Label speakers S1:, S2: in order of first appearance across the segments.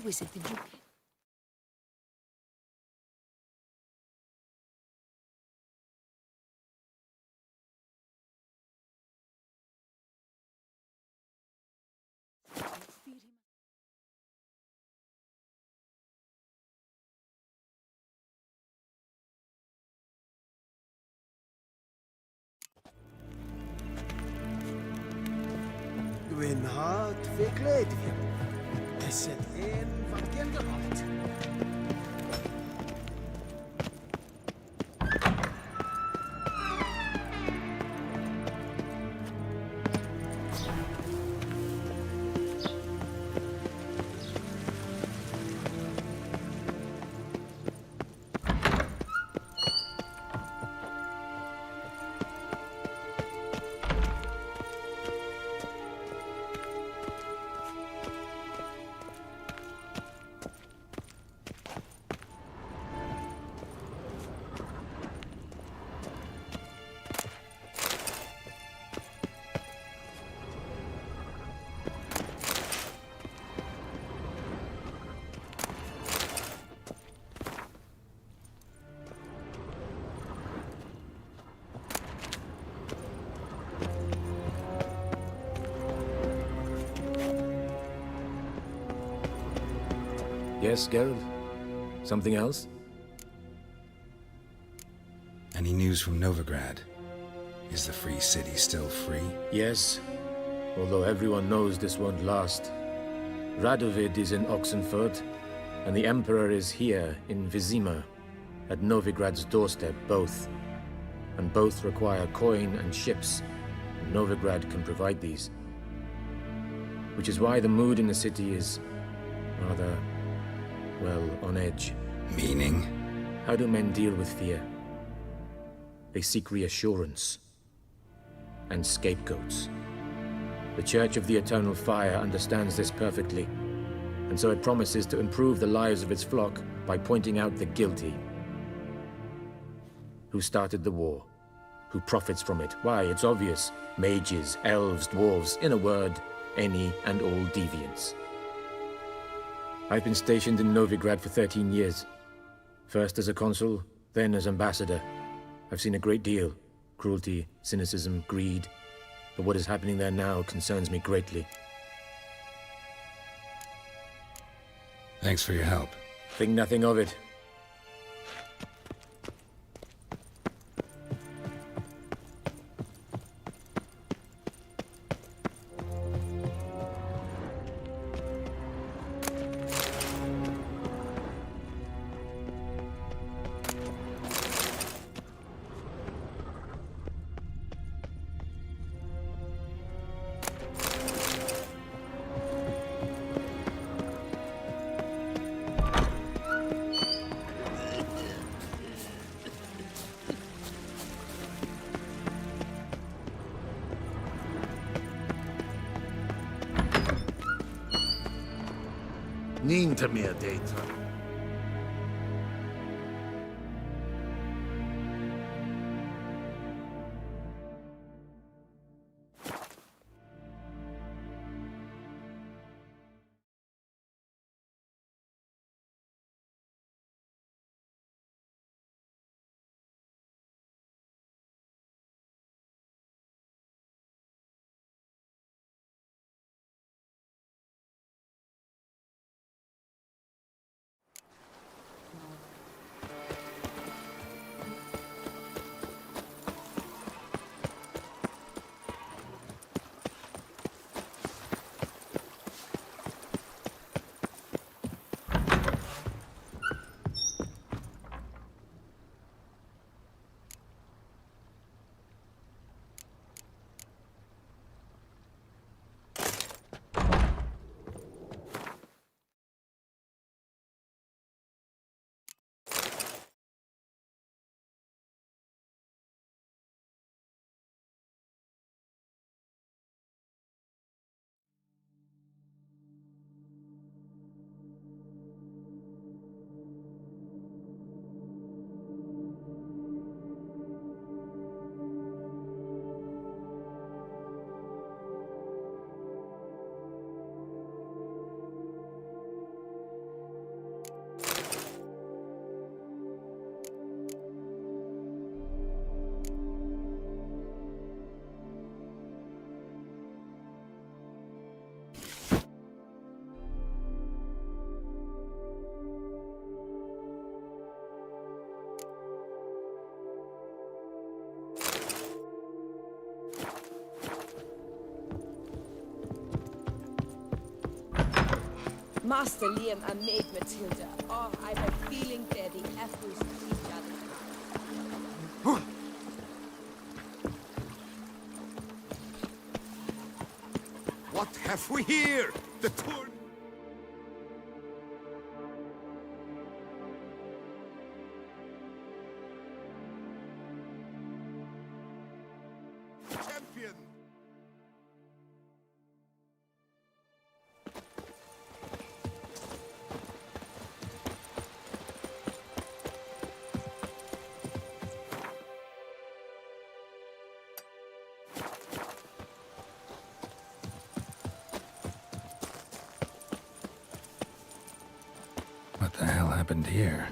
S1: wizard than you.
S2: Gwyn hart fe gledfio. Esed en van genderhart.
S3: Yes, Geralt? Something else?
S4: Any news from Novigrad? Is the free city still free?
S3: Yes, although everyone knows this won't last. Radovid is in Oxenfurt, and the Emperor is here in Vizima, at Novigrad's doorstep, both. And both require coin and ships, and Novigrad can provide these. Which is why the mood in the city is rather, well, on edge.
S4: Meaning?
S3: How do men deal with fear? They seek reassurance and scapegoats. The Church of the Eternal Fire understands this perfectly, and so it promises to improve the lives of its flock by pointing out the guilty. Who started the war? Who profits from it? Why, it's obvious. Mages, elves, dwarves, in a word, any and all deviants. I've been stationed in Novigrad for 13 years. First as a consul, then as ambassador. I've seen a great deal. Cruelty, cynicism, greed. But what is happening there now concerns me greatly.
S4: Thanks for your help.
S3: Think nothing of it.
S5: Niente meer data.
S1: Master Liam and Maid Matilda. Oh, I've a feeling they're the apples of each other.
S5: What have we here? The tour... Champion!
S4: What the hell happened here?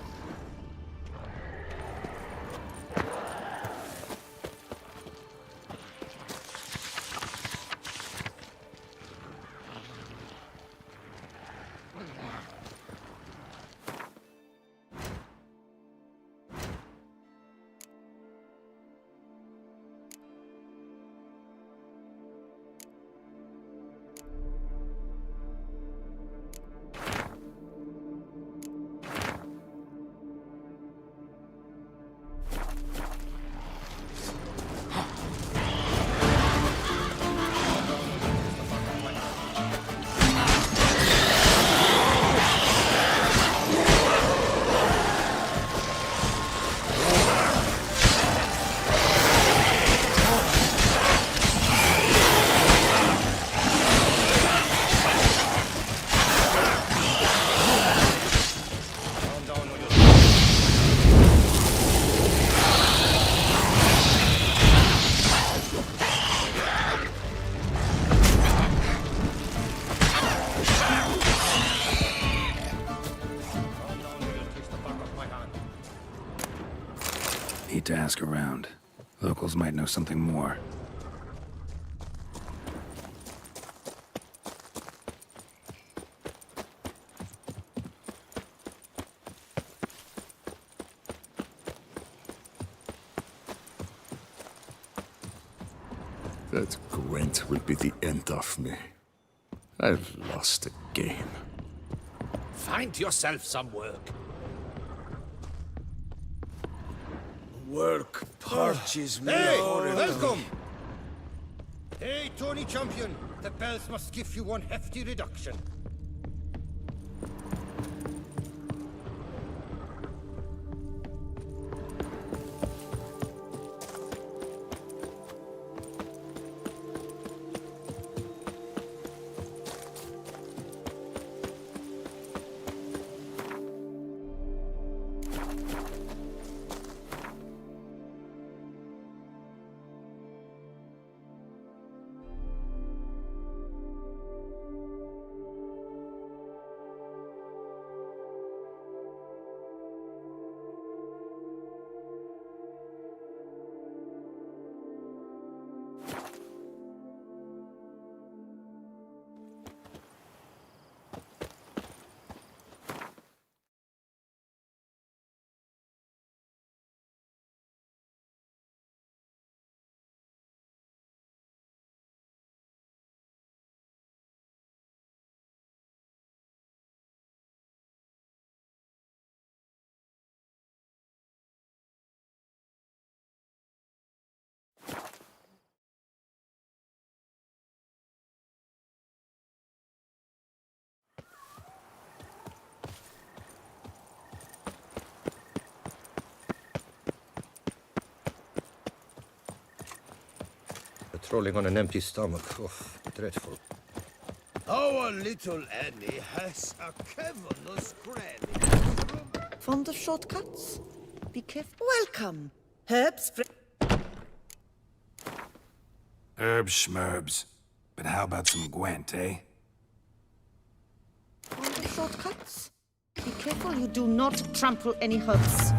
S4: Need to ask around. Locals might know something more.
S5: That Gwent will be the end of me. I've lost the game. Find yourself some work.
S2: Work parches me.
S6: Hey,
S2: horribly.
S6: welcome! Hey, Tony Champion, the bells must give you one hefty reduction. Patrolling on an empty stomach. Oh, dreadful.
S2: Our little Annie has a cavernous granny.
S7: Fond of shortcuts? Be careful. Welcome. Herbs.
S4: Herbs schmerbs. But how about some Gwent, eh?
S7: Fond of shortcuts? Be careful you do not trample any herbs.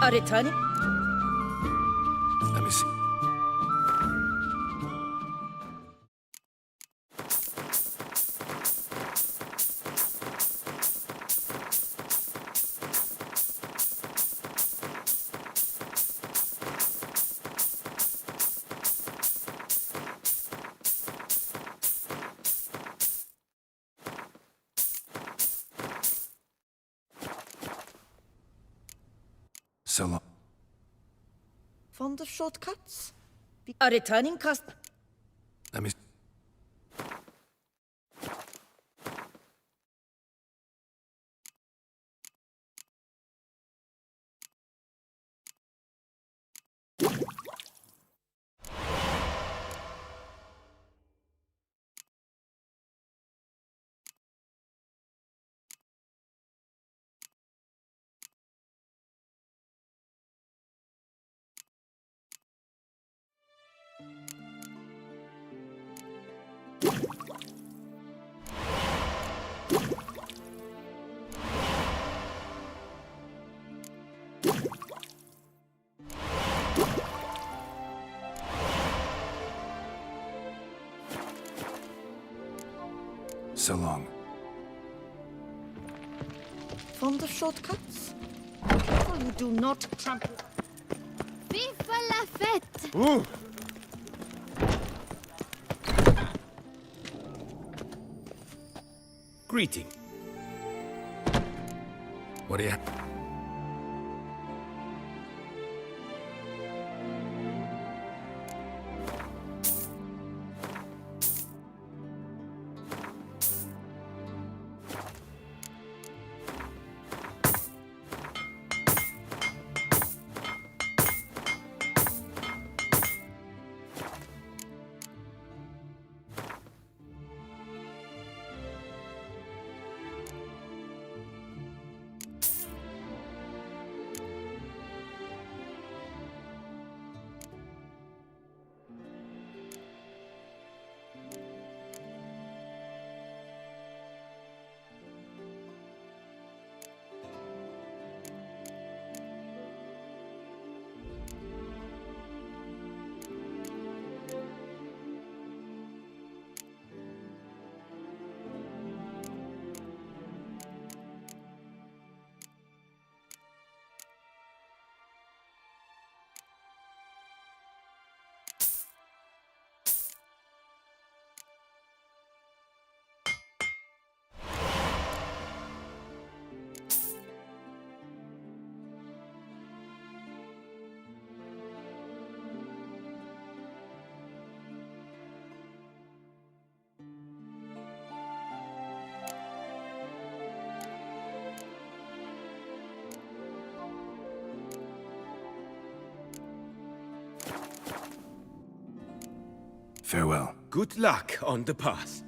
S7: are returning.
S4: Let me see. So long.
S7: Fond of shortcuts? A returning customer.
S4: Let me. So long.
S7: Fond of shortcuts? Be careful you do not trample.
S8: Vive la fête!
S3: Greeting.
S4: What do you? Farewell.
S2: Good luck on the path.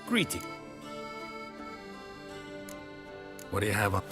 S3: Greeting.
S4: What do you have on?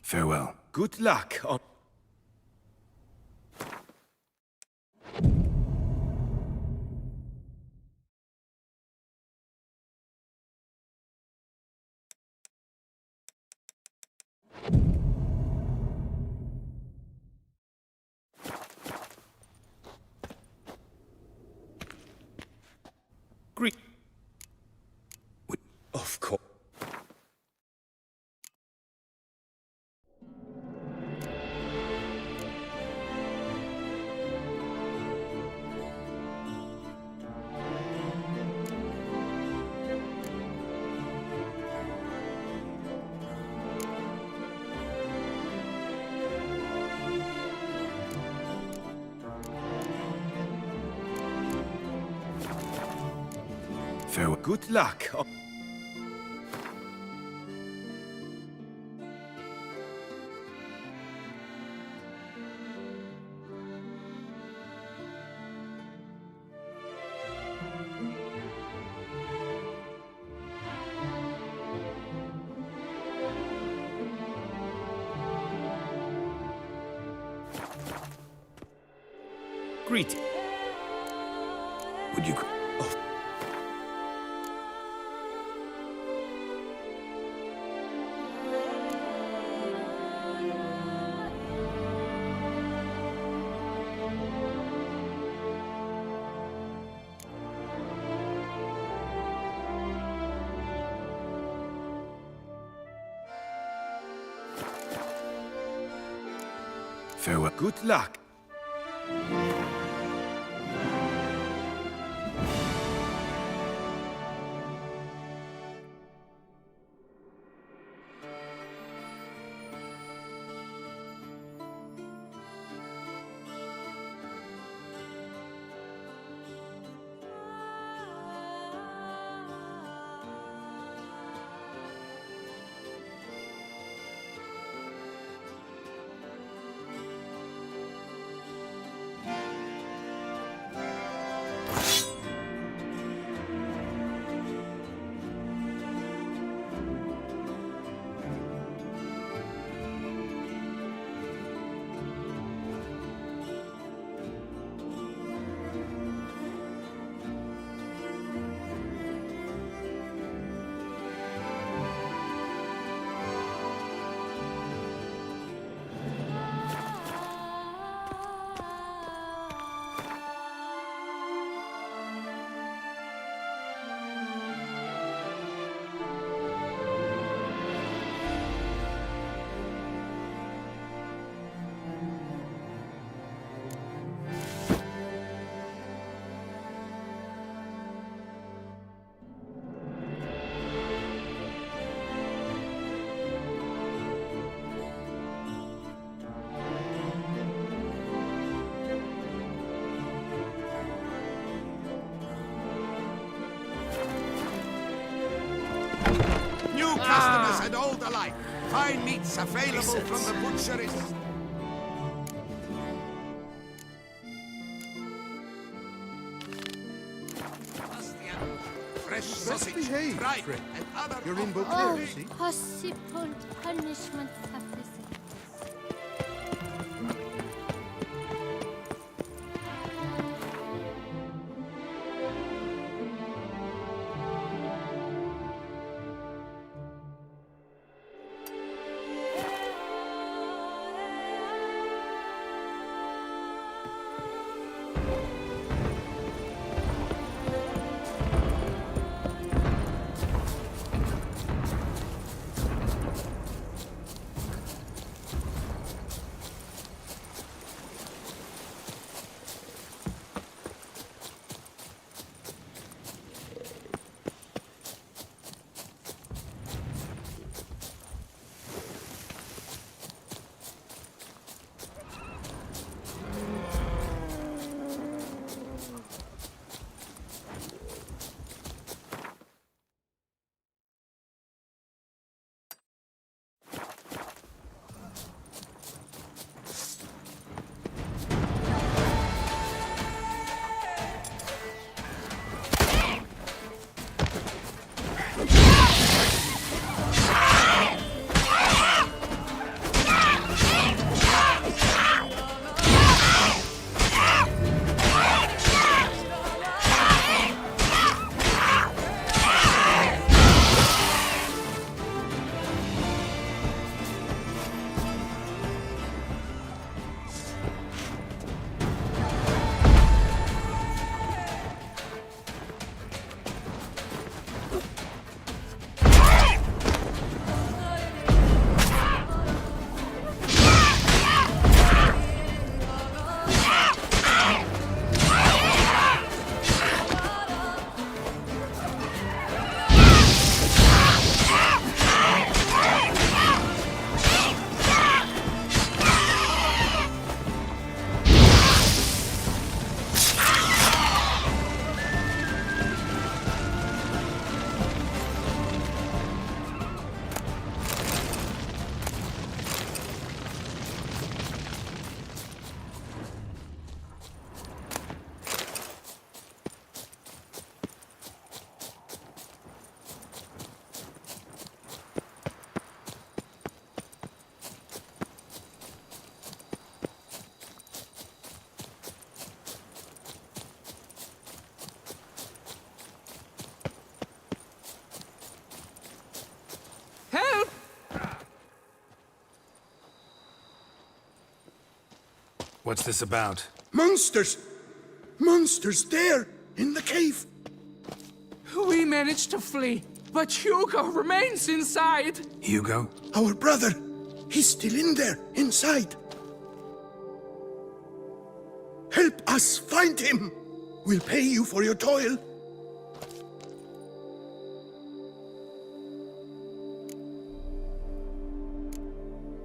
S4: Farewell.
S2: Good luck on... Greet. Of course.
S4: Farewell.
S2: Good luck on... Greet.
S4: Would you...
S2: Of...
S4: Farewell.
S2: Good luck.
S5: New customers and old alike. Fine meats available from the butcheries. Fresh sausage, tripe, and other...
S6: You're in both
S8: Oh,
S6: here, see?
S8: possible punishment happens.
S4: What's this about?
S9: Monsters! Monsters there, in the cave!
S10: We managed to flee, but Hugo remains inside!
S4: Hugo?
S9: Our brother! He's still in there, inside! Help us find him! We'll pay you for your toil.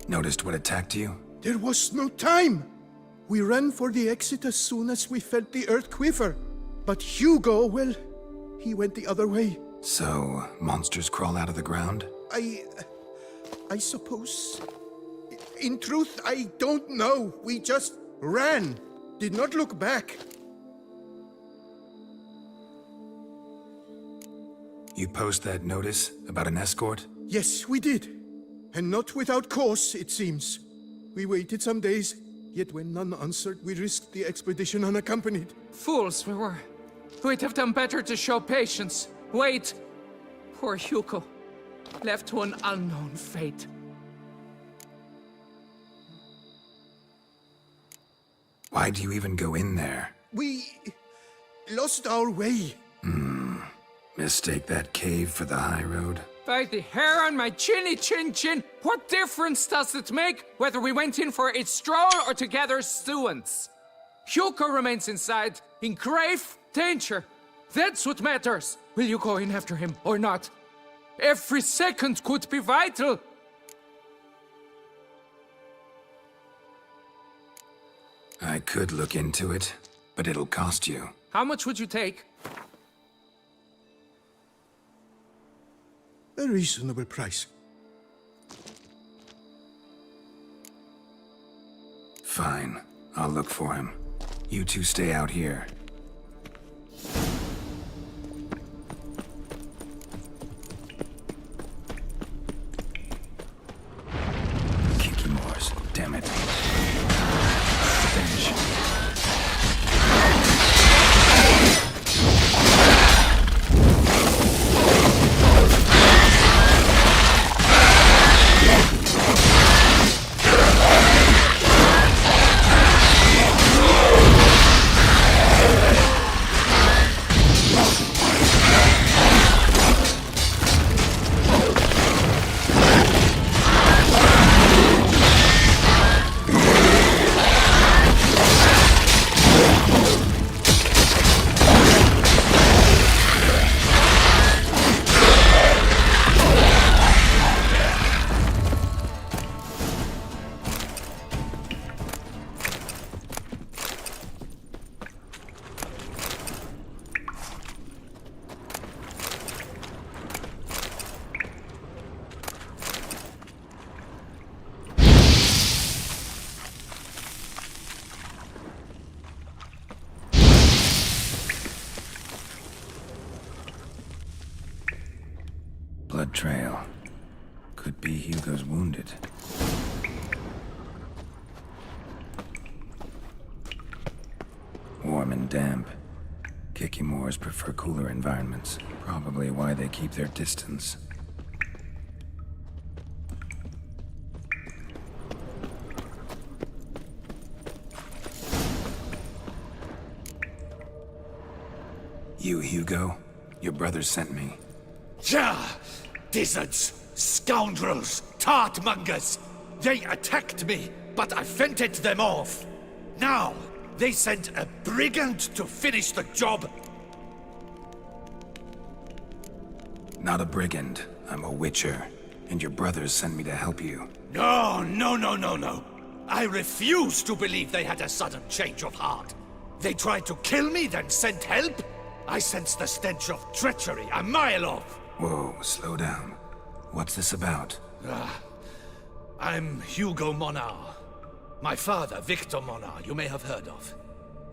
S4: Noticed what attacked you?
S9: There was no time! We ran for the exit as soon as we felt the earth quiver. But Hugo, well, he went the other way.
S4: So, monsters crawl out of the ground?
S9: I suppose... In truth, I don't know. We just ran. Did not look back.
S4: You post that notice about an escort?
S9: Yes, we did. And not without cause, it seems. We waited some days, yet when none answered, we risked the expedition unaccompanied.
S10: Fools we were. We'd have done better to show patience. Wait! Poor Hugo. Left to an unknown fate.
S4: Why do you even go in there?
S9: We... lost our way.
S4: Mistake that cave for the high road?
S10: By the hair on my chinny chin chin, what difference does it make whether we went in for a stroll or to gather students? Hugo remains inside, in grave danger. That's what matters. Will you go in after him or not? Every second could be vital.
S4: I could look into it, but it'll cost you.
S10: How much would you take?
S9: A reasonable price.
S4: Fine. I'll look for him. You two stay out here. Kikimores, damn it. Stench. Blood trail. Could be Hugo's wounded. Warm and damp. Kikimores prefer cooler environments. Probably why they keep their distance. You, Hugo? Your brother sent me.
S5: Ja! Dizzards! Scoundrels! Tartmongers! They attacked me, but I fended them off. Now, they sent a brigand to finish the job.
S4: Not a brigand. I'm a witcher. And your brothers sent me to help you.
S5: No, no, no, no, no. I refuse to believe they had a sudden change of heart. They tried to kill me, then sent help? I sense the stench of treachery a mile off.
S4: Whoa, slow down. What's this about?
S5: I'm Hugo Monar. My father, Victor Monar, you may have heard of.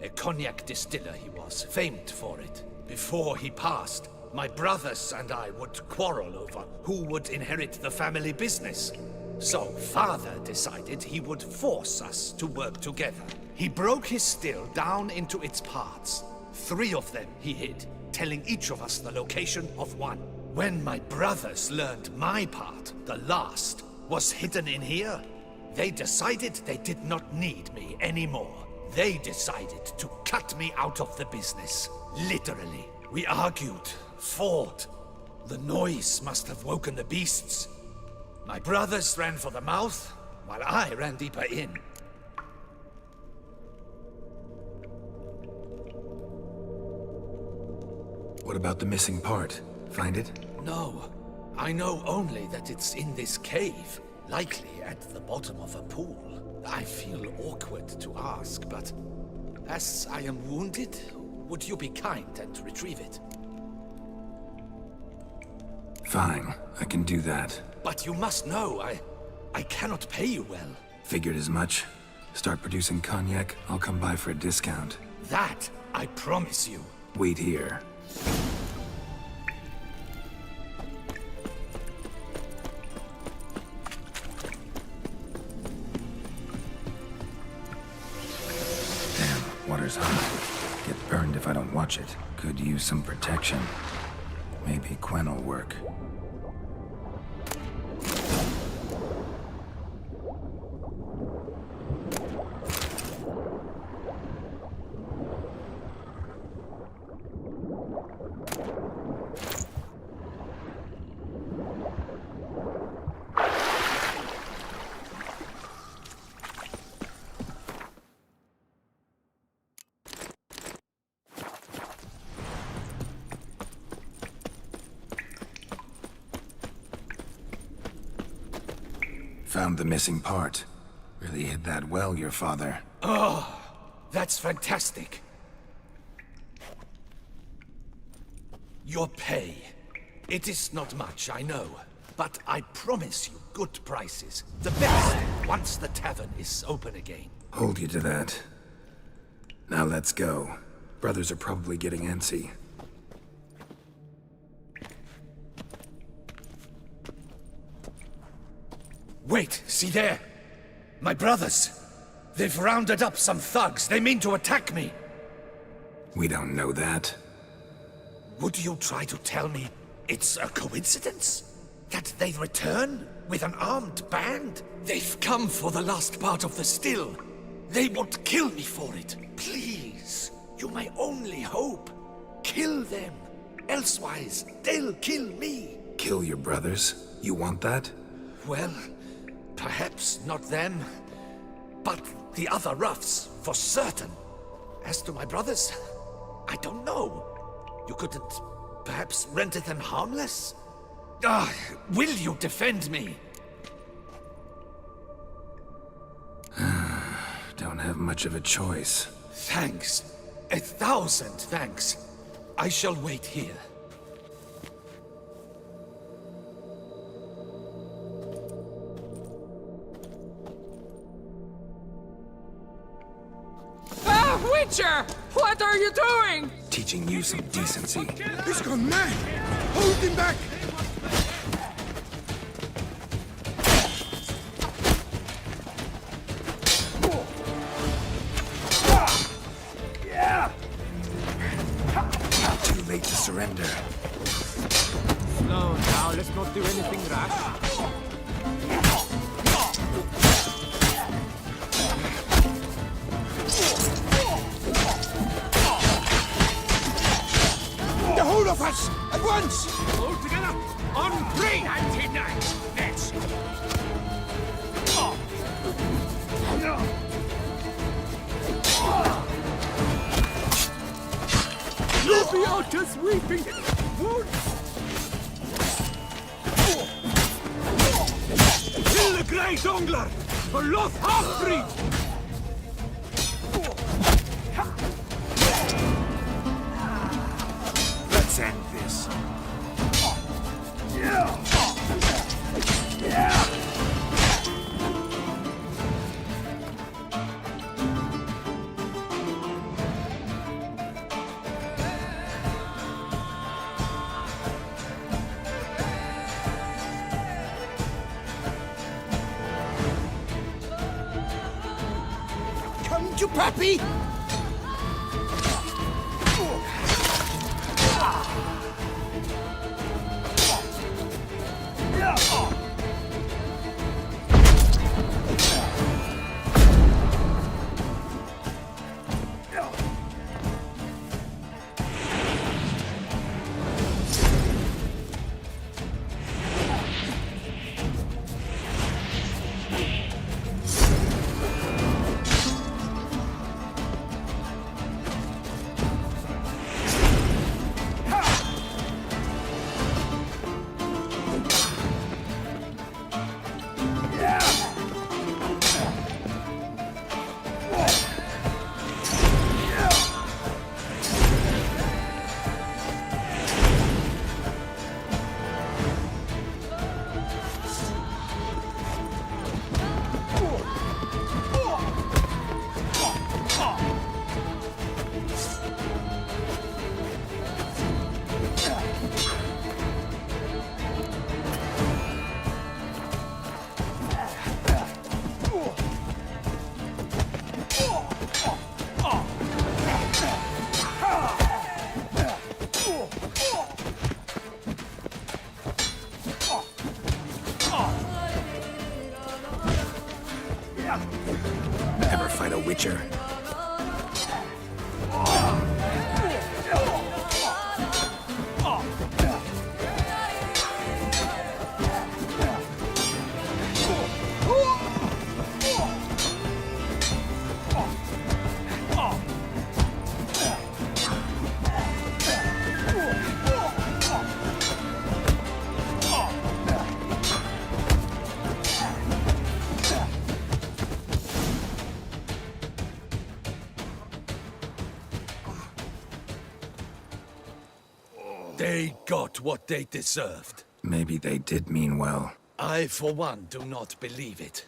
S5: A cognac distiller he was, famed for it. Before he passed, my brothers and I would quarrel over who would inherit the family business. So father decided he would force us to work together. He broke his still down into its parts. 3 of them he hid, telling each of us the location of one. When my brothers learned my part, the last, was hidden in here, they decided they did not need me anymore. They decided to cut me out of the business. Literally. We argued, fought. The noise must have woken the beasts. My brothers ran for the mouth, while I ran deeper in.
S4: What about the missing part? Find it?
S5: No. I know only that it's in this cave, likely at the bottom of a pool. I feel awkward to ask, but as I am wounded, would you be kind and retrieve it?
S4: Fine, I can do that.
S5: But you must know, I cannot pay you well.
S4: Figured as much. Start producing cognac, I'll come by for a discount.
S5: That I promise you.
S4: Wait here. Damn, water's hot. Get burned if I don't watch it. Could use some protection. Maybe Quen will work. Found the missing part. Really hid that well, your father.
S5: Oh, that's fantastic. Your pay. It is not much, I know. But I promise you good prices. The best, once the tavern is open again.
S4: Hold you to that. Now let's go. Brothers are probably getting antsy.
S5: Wait, see there! My brothers! They've rounded up some thugs. They mean to attack me.
S4: We don't know that.
S5: Would you try to tell me it's a coincidence? That they return with an armed band? They've come for the last part of the still. They won't kill me for it. Please, you're my only hope. Kill them. Elsewise, they'll kill me.
S4: Kill your brothers? You want that?
S5: Well, perhaps not them, but the other roughs, for certain. As to my brothers, I don't know. You couldn't perhaps render them harmless? Will you defend me?
S4: Don't have much of a choice.
S5: Thanks. 1,000 thanks. I shall wait here.
S10: Witcher! What are you doing?
S4: Teaching you some decency.
S9: He's gone mad! Hold him back!
S4: Too late to surrender.
S3: Slow now, let's not do anything rash.
S9: The whole of us! At once!
S2: All together! On 3! 99! Let's... Leviota's weeping! Kill the Grey Dongler! For Loth Half-Breed! Let's end this.
S9: Come to Pappy!
S4: Witcher.
S5: They got what they deserved.
S4: Maybe they did mean well.
S5: I, for one, do not believe it.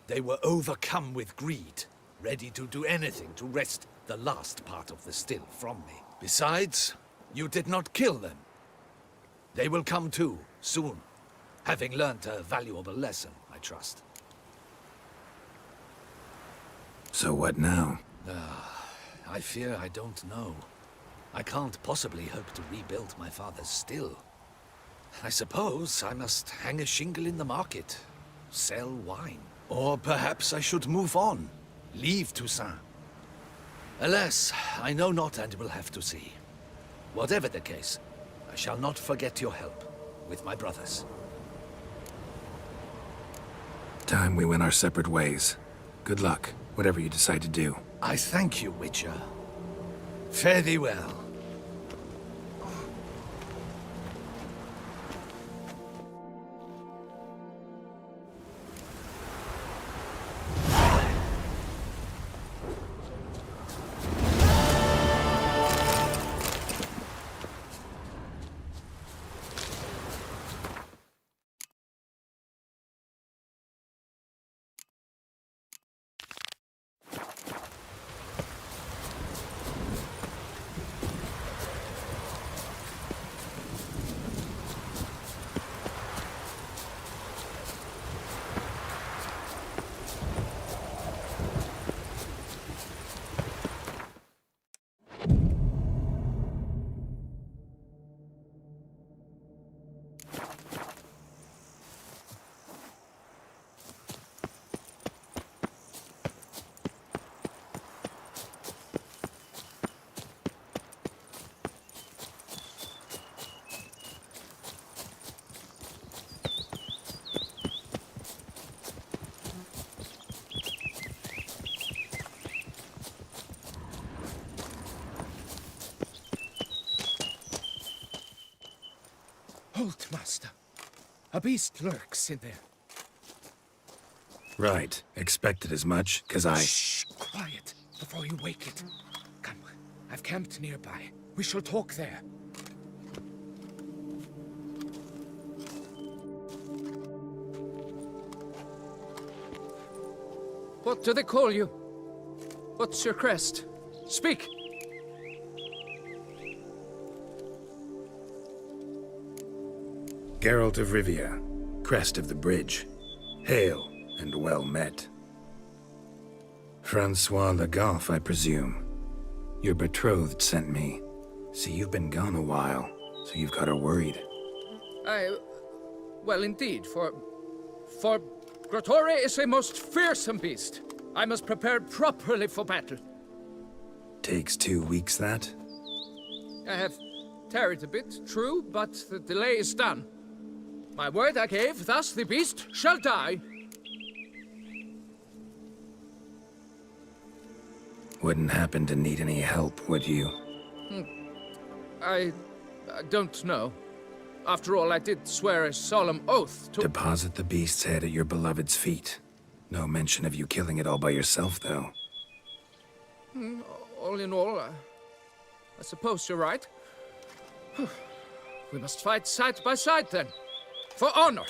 S5: They were overcome with greed, ready to do anything to wrest the last part of the still from me. Besides, you did not kill them. They will come to, soon, having learnt a valuable lesson, I trust.
S4: So what now?
S5: I fear I don't know. I can't possibly hope to rebuild my father's still. I suppose I must hang a shingle in the market, sell wine. Or perhaps I should move on, leave Toussaint. Alas, I know not and will have to see. Whatever the case, I shall not forget your help with my brothers.
S4: Time we went our separate ways. Good luck, whatever you decide to do.
S5: I thank you, Witcher. Fare thee well.
S10: Halt, master. A beast lurks in there.
S4: Right. Expected as much, 'cause I...
S10: Shh! Quiet, before you wake it. Come, I've camped nearby. We shall talk there. What do they call you? What's your crest? Speak!
S4: Geralt of Rivia, crest of the bridge. Hail, and well met. Francois Le Goff, I presume. Your betrothed sent me. See, you've been gone a while, so you've got her worried.
S10: Well, indeed, for Grotore is a most fearsome beast. I must prepare properly for battle.
S4: Takes 2 weeks, that?
S10: I have tarried a bit, true, but the delay is done. My word I gave, thus the beast shall die.
S4: Wouldn't happen to need any help, would you?
S10: I don't know. After all, I did swear a solemn oath to...
S4: Deposit the beast's head at your beloved's feet. No mention of you killing it all by yourself, though.
S10: All in all, I suppose you're right. We must fight side by side, then. For honor!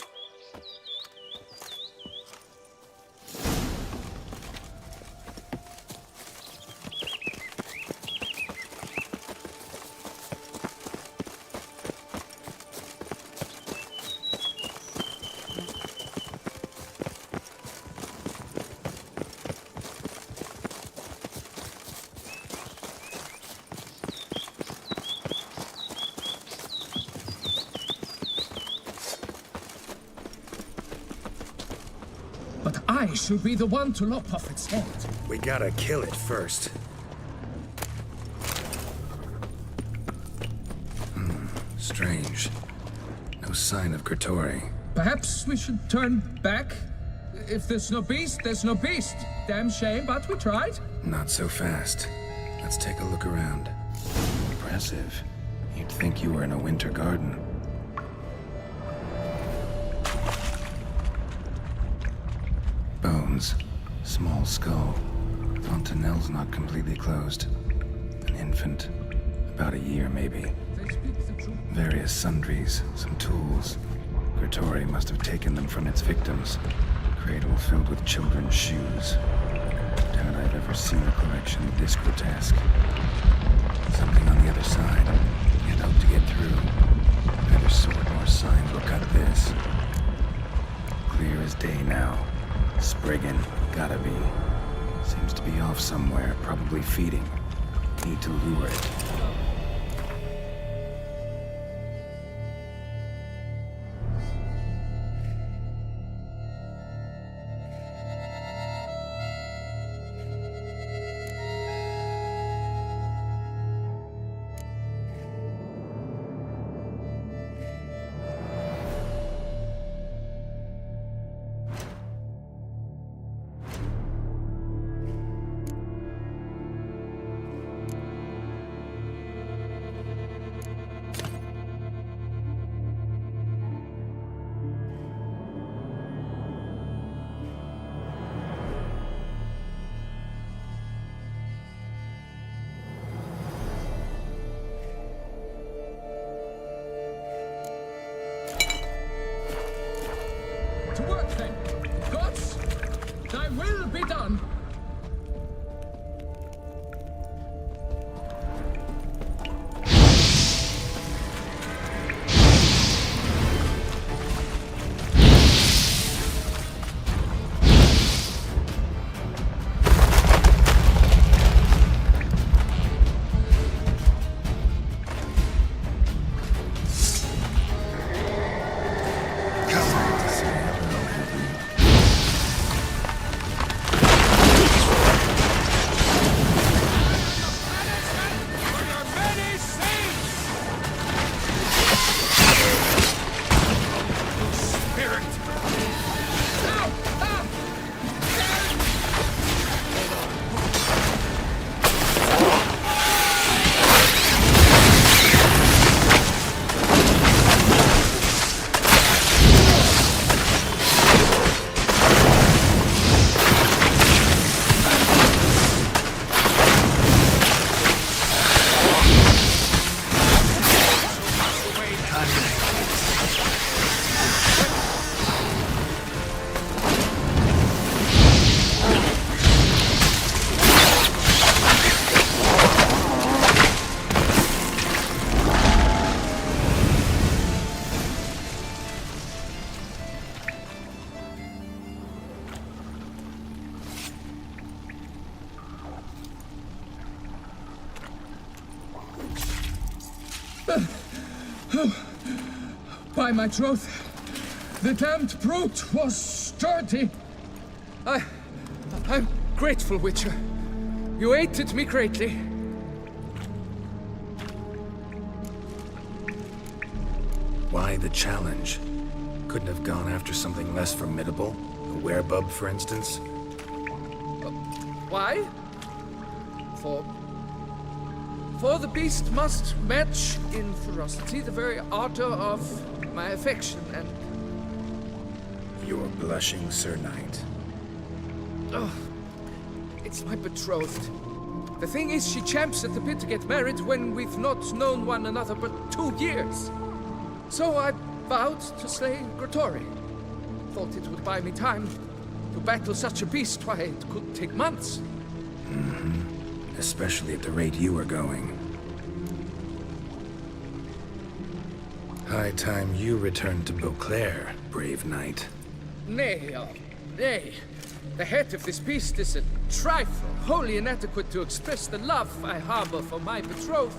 S10: I should be the one to lop off its head.
S4: We gotta kill it first. Strange. No sign of Gertori.
S10: Perhaps we should turn back? If there's no beast, there's no beast. Damn shame, but we tried.
S4: Not so fast. Let's take a look around. Impressive. You'd think you were in a winter garden. Bones. Small skull. Fontanelle's not completely closed. An infant. About a year, maybe. Various sundries, some tools. Gertori must have taken them from its victims. Cradle filled with children's shoes. Doubt I've ever seen a collection this grotesque. Something on the other side. You'd hope to get through. Neither sword nor signs will cut this. Clear as day now. Spriggan, gotta be. Seems to be off somewhere, probably feeding. Need to lure it.
S10: To work then. Gods, thy will be done. By my troth, the damned brute was sturdy. I'm grateful, Witcher. You aided me greatly.
S4: Why the challenge? Couldn't have gone after something less formidable? A werebub, for instance?
S10: Why? For the beast must match in ferocity the very ardor of my affection, and...
S4: You're blushing, Sir Knight.
S10: Oh, it's my betrothed. The thing is, she champs at the bit to get married when we've not known one another but 2 years. So I vowed to slay Gertori. Thought it would buy me time to battle such a beast. Why, it could take months.
S4: Especially at the rate you were going. High time you returned to Beauclair, brave knight.
S10: Nay, nay. The head of this beast is a trifle, wholly inadequate to express the love I harbor for my betrothed.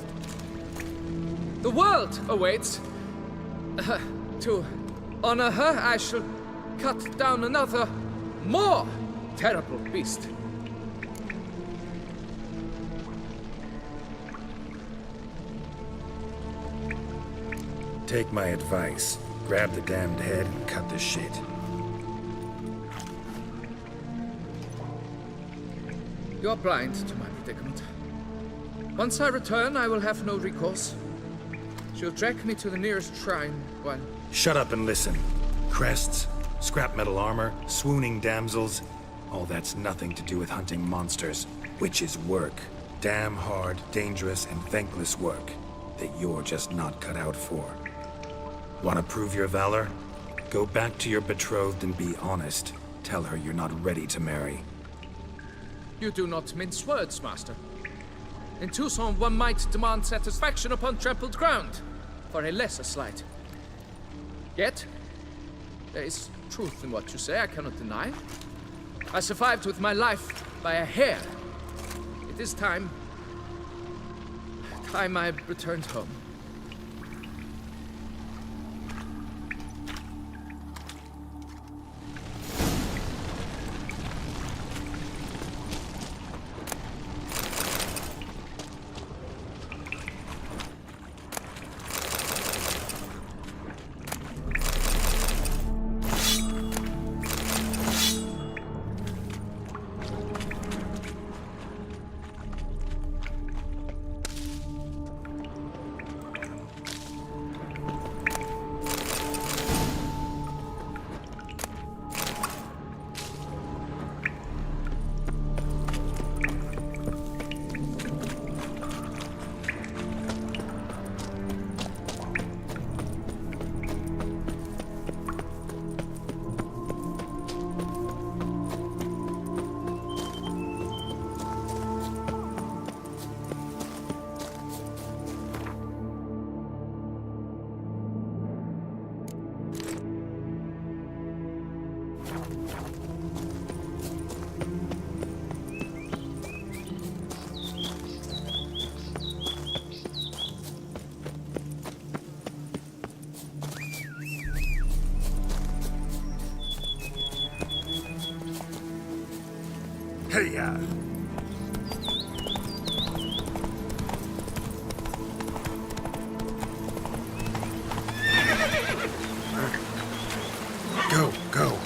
S10: The world awaits. To honor her, I shall cut down another more terrible beast.
S4: Take my advice. Grab the damned head and cut the shit.
S10: You're blind to my predicament. Once I return, I will have no recourse. She'll drag me to the nearest shrine while...
S4: Shut up and listen. Crests, scrap metal armor, swooning damsels. All that's nothing to do with hunting monsters. Which is work. Damn hard, dangerous, and thankless work that you're just not cut out for. Want to prove your valor? Go back to your betrothed and be honest. Tell her you're not ready to marry.
S10: You do not mince words, Master. In Tucson, one might demand satisfaction upon trampled ground for a lesser slight. Yet, there is truth in what you say, I cannot deny. I survived with my life by a hair. It is time I returned home.
S4: Hey-ya! Go, go.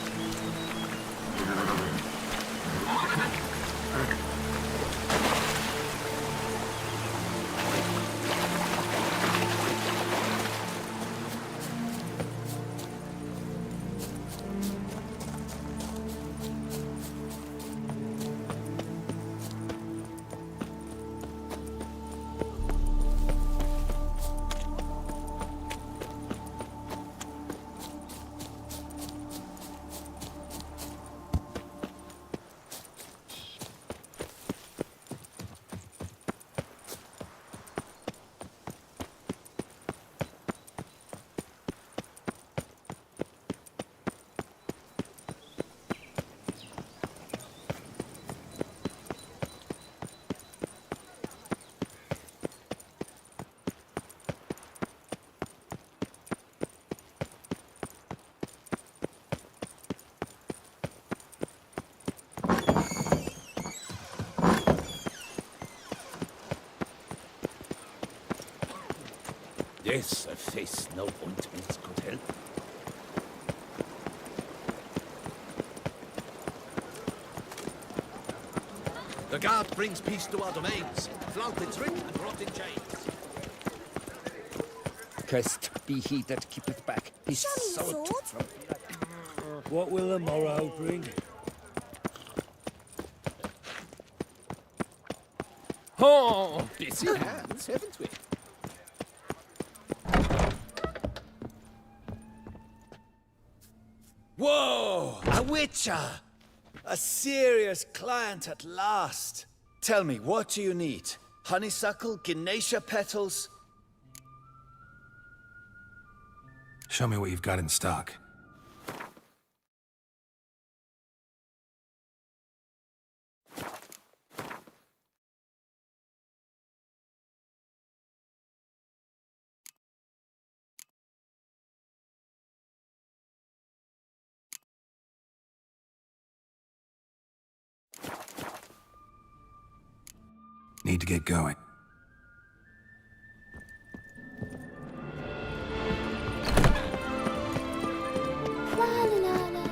S5: Yes, a face no ointments could help. The guard brings peace to our domains. Flout its writ and rot in chains.
S11: Cursed be he that keepeth back his sword from...
S2: What will the morrow bring?
S10: Oh!
S5: Busy hands, haven't we?
S11: Whoa! A witcher! A serious client at last. Tell me, what do you need? Honeysuckle, Ganesha petals?
S4: Show me what you've got in stock. Need to get going.
S8: La la la la la.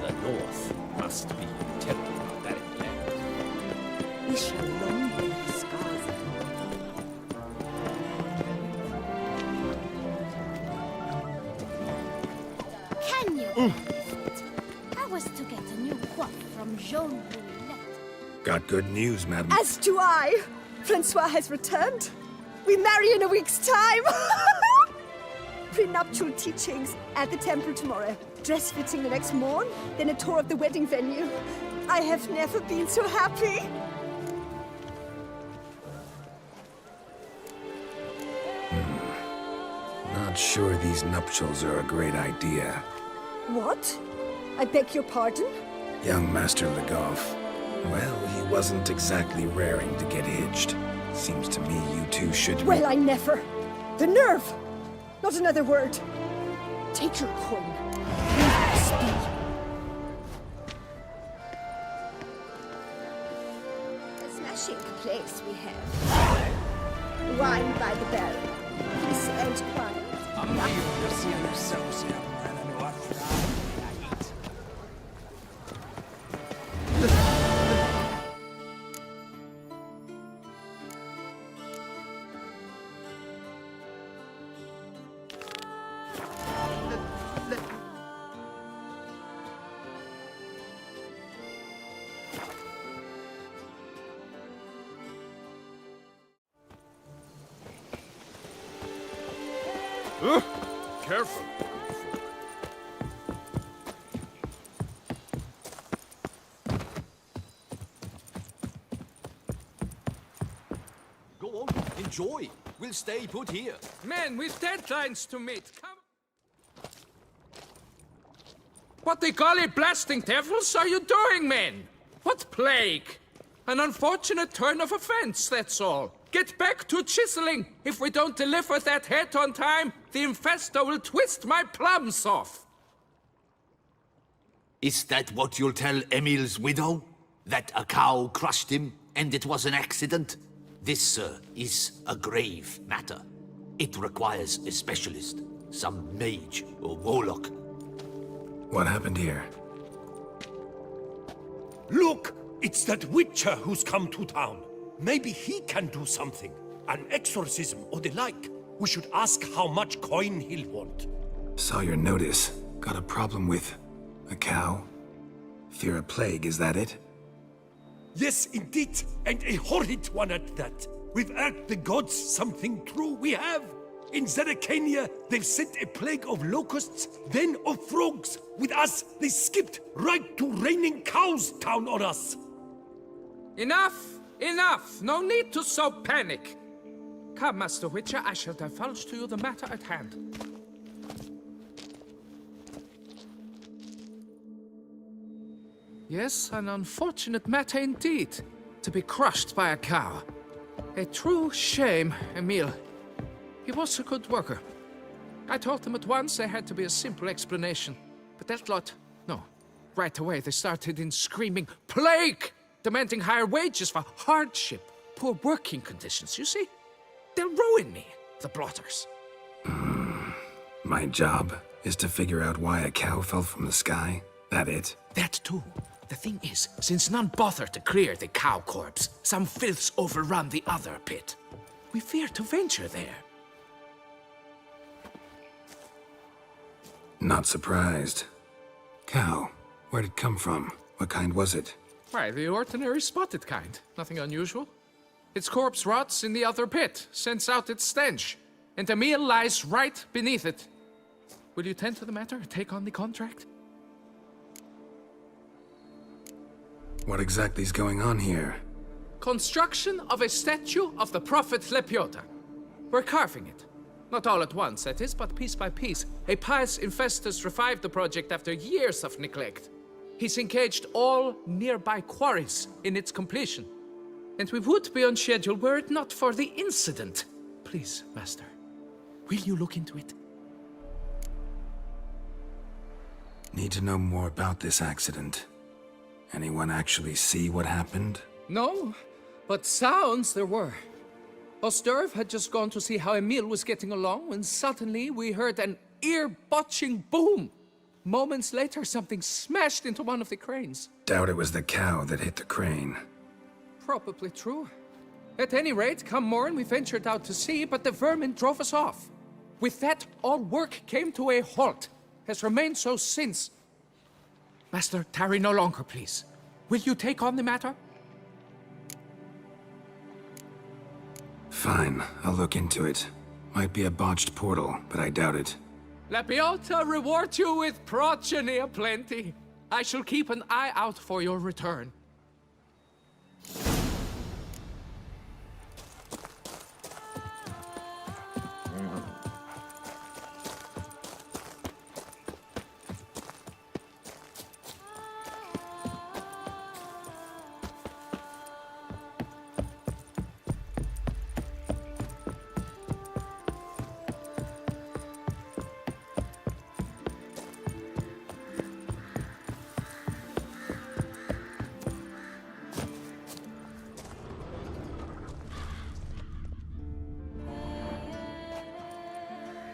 S5: The North must be a terrible barbaric land.
S1: We shall long be the scars.
S8: Can you believe it? I was to get a new coif from Jean Roulette.
S4: Got good news, madam.
S1: As do I. Francois has returned. We marry in a week's time. Prenuptial teachings at the temple tomorrow. Dress fitting the next morn. Then a tour of the wedding venue. I have never been so happy.
S4: Not sure these nuptials are a great idea.
S1: What? I beg your pardon?
S4: Young Master Legoff. Well, he wasn't exactly raring to get hitched. Seems to me you two should...
S1: Well, I never. The nerve! Not another word. Take your coin. Speak. A smashing place we have. Wine by the barrel. Peace and quiet.
S2: Careful.
S5: Go on, enjoy. We'll stay put here.
S10: Men, we've deadlines to meet. Come. What the golly blasting devils are you doing, men? What plague? An unfortunate turn of offense, that's all. Get back to chiseling. If we don't deliver that head on time, the infestor will twist my plums off.
S12: Is that what you'll tell Emil's widow? That a cow crushed him and it was an accident? This, sir, is a grave matter. It requires a specialist, some mage or warlock.
S4: What happened here?
S2: Look! It's that witcher who's come to town. Maybe he can do something. An exorcism or the like. We should ask how much coin he'll want.
S4: Saw your notice. Got a problem with... a cow? Fear a plague, is that it?
S2: Yes, indeed. And a horrid one at that. We've earned the gods something true, we have. In Zeracania, they've sent a plague of locusts, then of frogs. With us, they skipped right to raining cows down on us.
S10: Enough! Enough! No need to so panic! Come, Master Witcher, I shall divulge to you the matter at hand. Yes, an unfortunate matter indeed. To be crushed by a cow. A true shame, Emil. He was a good worker. I told them at once there had to be a simple explanation. But that lot, no. Right away they started in screaming, "Plague!" Demanding higher wages for hardship, poor working conditions, you see? They'll ruin me, the blotters.
S4: My job is to figure out why a cow fell from the sky? That it?
S10: That too. The thing is, since none bother to clear the cow corpse, some filths overrun the other pit. We fear to venture there.
S4: Not surprised. Cow, where'd it come from? What kind was it?
S10: Why, the ordinary spotted kind. Nothing unusual. Its corpse rots in the other pit, sends out its stench, and Emil lies right beneath it. Will you tend to the matter, take on the contract?
S4: What exactly is going on here?
S10: Construction of a statue of the prophet Lepiota. We're carving it. Not all at once, that is, but piece by piece. A pious infestus revived the project after years of neglect. He's engaged all nearby quarries in its completion. And we would be on schedule were it not for the incident. Please, Master, will you look into it?
S4: Need to know more about this accident. Anyone actually see what happened?
S10: No, but sounds there were. Osturv had just gone to see how Emil was getting along when suddenly we heard an ear-botching boom. Moments later, something smashed into one of the cranes.
S4: Doubt it was the cow that hit the crane.
S10: Probably true. At any rate, come morn we ventured out to sea, but the vermin drove us off. With that, all work came to a halt. Has remained so since. Master, tarry no longer, please. Will you take on the matter?
S4: Fine, I'll look into it. Might be a botched portal, but I doubt it.
S10: Lapiota reward you with progeny aplenty. I shall keep an eye out for your return.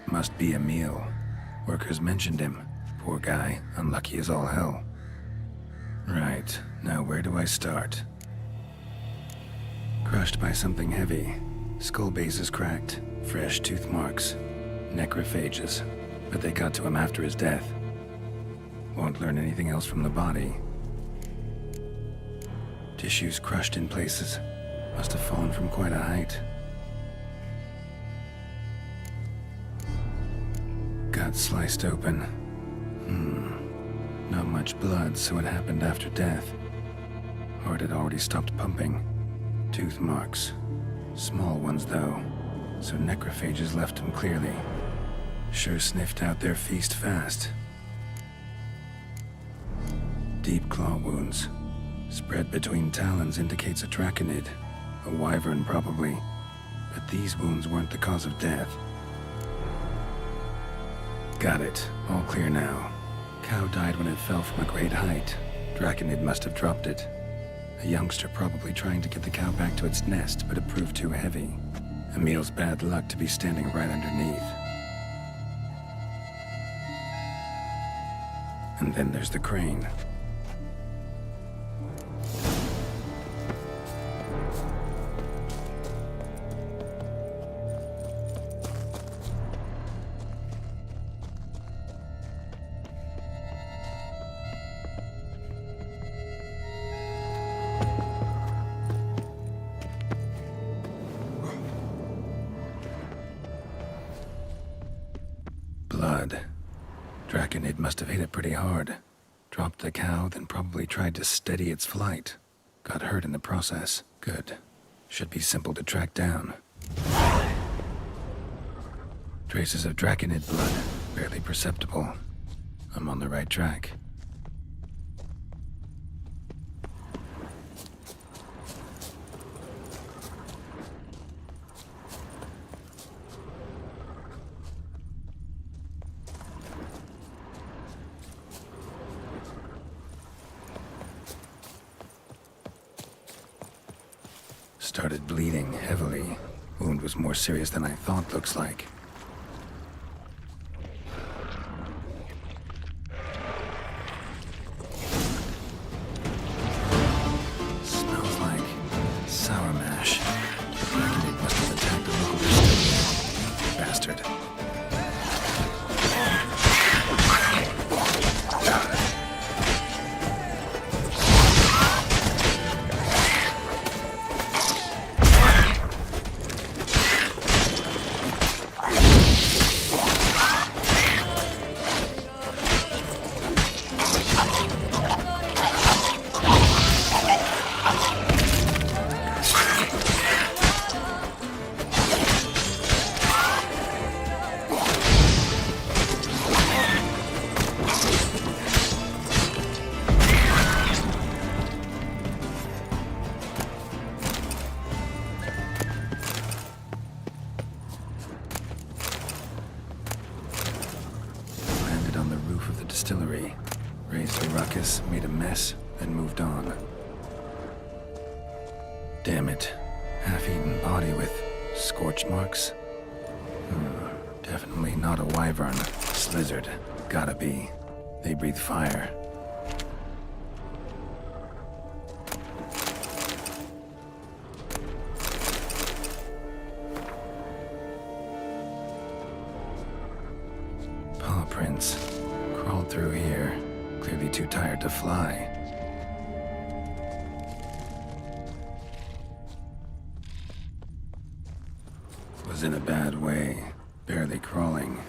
S4: Must be Emil. Workers mentioned him. Poor guy, unlucky as all hell. Right, now where do I start? Crushed by something heavy. Skull base is cracked. Fresh tooth marks. Necrophages. But they got to him after his death. Won't learn anything else from the body. Tissues crushed in places. Must have fallen from quite a height. Gut sliced open. Not much blood, so it happened after death. Heart had already stopped pumping. Tooth marks. Small ones, though, so necrophages left him clearly. Sure sniffed out their feast fast. Deep claw wounds. Spread between talons indicates a draconid. A wyvern, probably. But these wounds weren't the cause of death. Got it. All clear now. Cow died when it fell from a great height. Draconid must have dropped it. A youngster probably trying to get the cow back to its nest, but it proved too heavy. Emil's bad luck to be standing right underneath. And then there's the crane. Blood. Draconid must have hit it pretty hard. Dropped the cow, then probably tried to steady its flight. Got hurt in the process. Good. Should be simple to track down. Traces of Draconid blood. Barely perceptible. I'm on the right track. Started bleeding heavily. Wound was more serious than I thought, looks like. Smells like sour mash. Draconid must have attacked the local distillery. Bastard. carcass, made a mess, then moved on. Damn it. Half-eaten body with scorch marks? Definitely not a wyvern. Slizzard. Gotta be. They breathe fire. Paw prints. Crawled through here. Clearly too tired to fly. Was in a bad way. Barely crawling.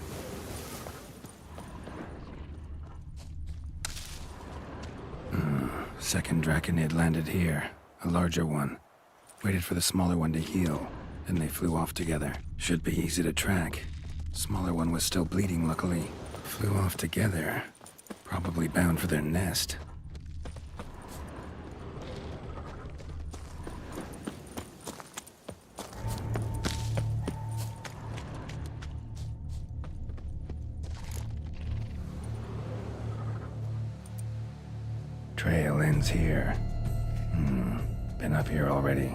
S4: Second Draconid landed here. A larger one. Waited for the smaller one to heal. Then they flew off together. Should be easy to track. Smaller one was still bleeding, luckily. Flew off together. Probably bound for their nest. Trail ends here. Been up here already.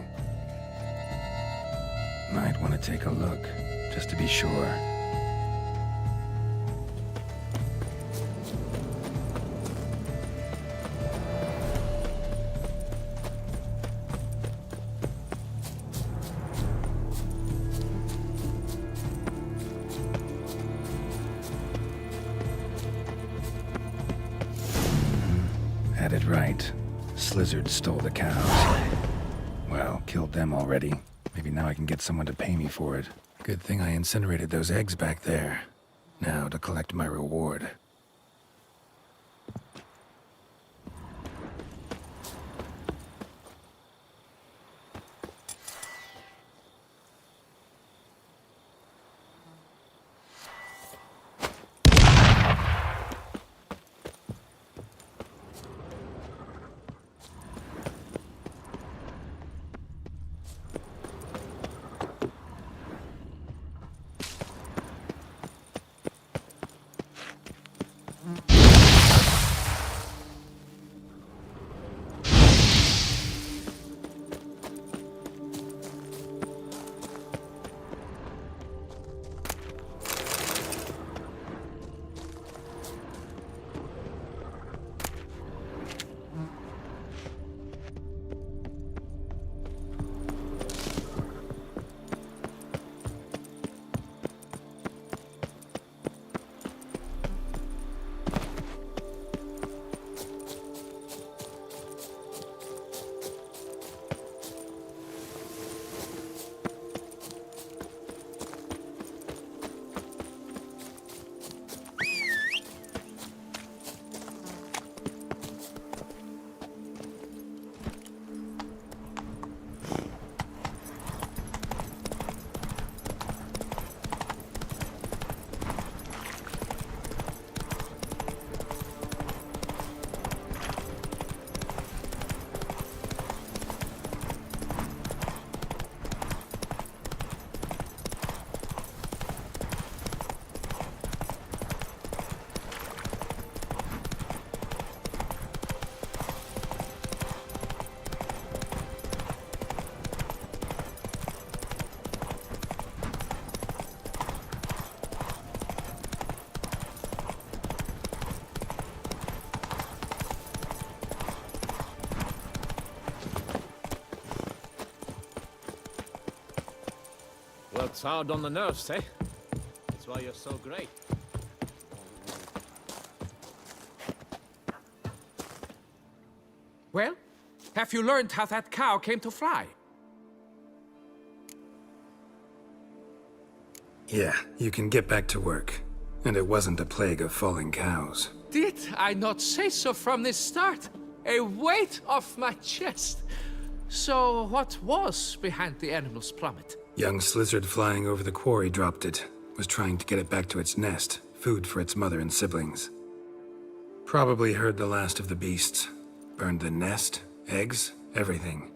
S4: Might want to take a look, just to be sure. Had it right. Slizzard stole the cows. Well, killed them already. Maybe now I can get someone to pay me for it. Good thing I incinerated those eggs back there. Now to collect my reward.
S3: Well, it's hard on the nerves, eh? That's why you're so great.
S10: Well, have you learned how that cow came to fly?
S4: Yeah, you can get back to work. And it wasn't a plague of falling cows.
S10: Did I not say so from the start? A weight off my chest. So what was behind the animal's plummet?
S4: Young Slizzard flying over the quarry dropped it. Was trying to get it back to its nest. Food for its mother and siblings. Probably heard the last of the beasts. Burned the nest, eggs, everything.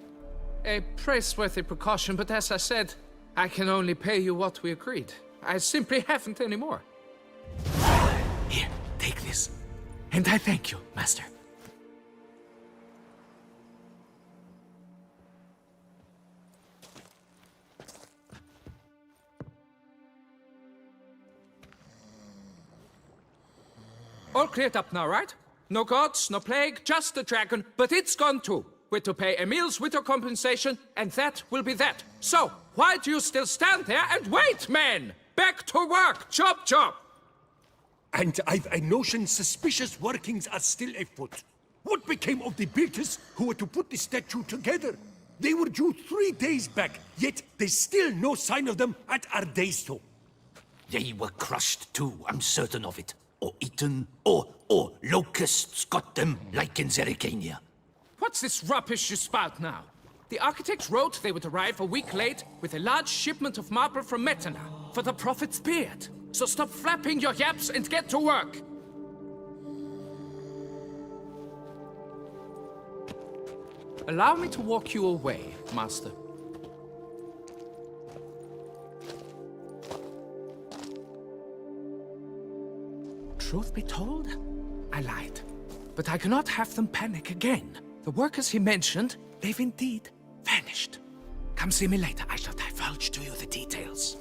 S10: A praiseworthy precaution, but as I said, I can only pay you what we agreed. I simply haven't any more.
S12: Here, take this. And I thank you, Master.
S10: All cleared up now, right? No gods, no plague, just the dragon, but it's gone too. We're to pay Emil's widow compensation, and that will be that. So, why do you still stand there and wait, men? Back to work! Chop, chop!
S2: And I've a notion suspicious workings are still afoot. What became of the builders who were to put the statue together? They were due 3 days back, yet there's still no sign of them at Ardeisto.
S12: They were crushed too, I'm certain of it. Or eaten, or locusts got them, like in Zerikania.
S10: What's this rubbish you spout now? The architects wrote they would arrive a week late with a large shipment of marble from Metana for the prophet's beard. So stop flapping your yaps and get to work! Allow me to walk you away, Master. Truth be told, I lied. But I cannot have them panic again. The workers he mentioned, they've indeed vanished. Come see me later. I shall divulge to you the details.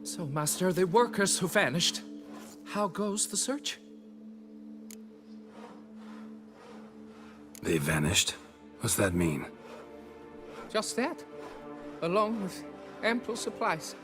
S10: So, Master, the workers who vanished, how goes the search?
S4: They vanished? What's that mean?
S10: Just that, along with ample supplies.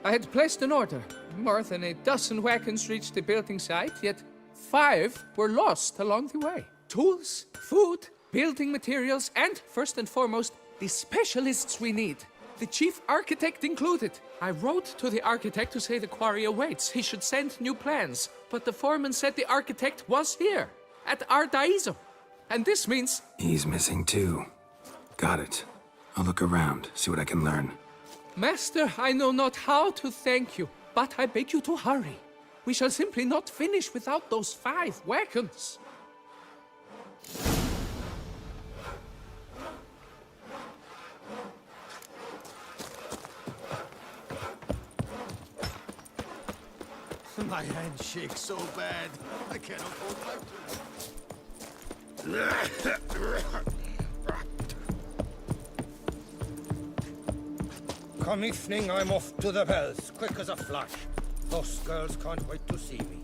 S10: I had placed an order. More than a dozen wagons reached the building site, yet 5 were lost along the way. Tools, food, building materials, and, first and foremost, the specialists we need. The chief architect included. I wrote to the architect to say the quarry awaits. He should send new plans. But the foreman said the architect was here, at Ardaizo. And this means...
S4: He's missing too. Got it. I'll look around, see what I can learn.
S10: Master, I know not how to thank you, but I beg you to hurry. We shall simply not finish without those 5 wagons.
S6: My hand shakes so bad, I cannot hold my Come evening, I'm off to the bells, quick as a flash. Those girls can't wait to see me.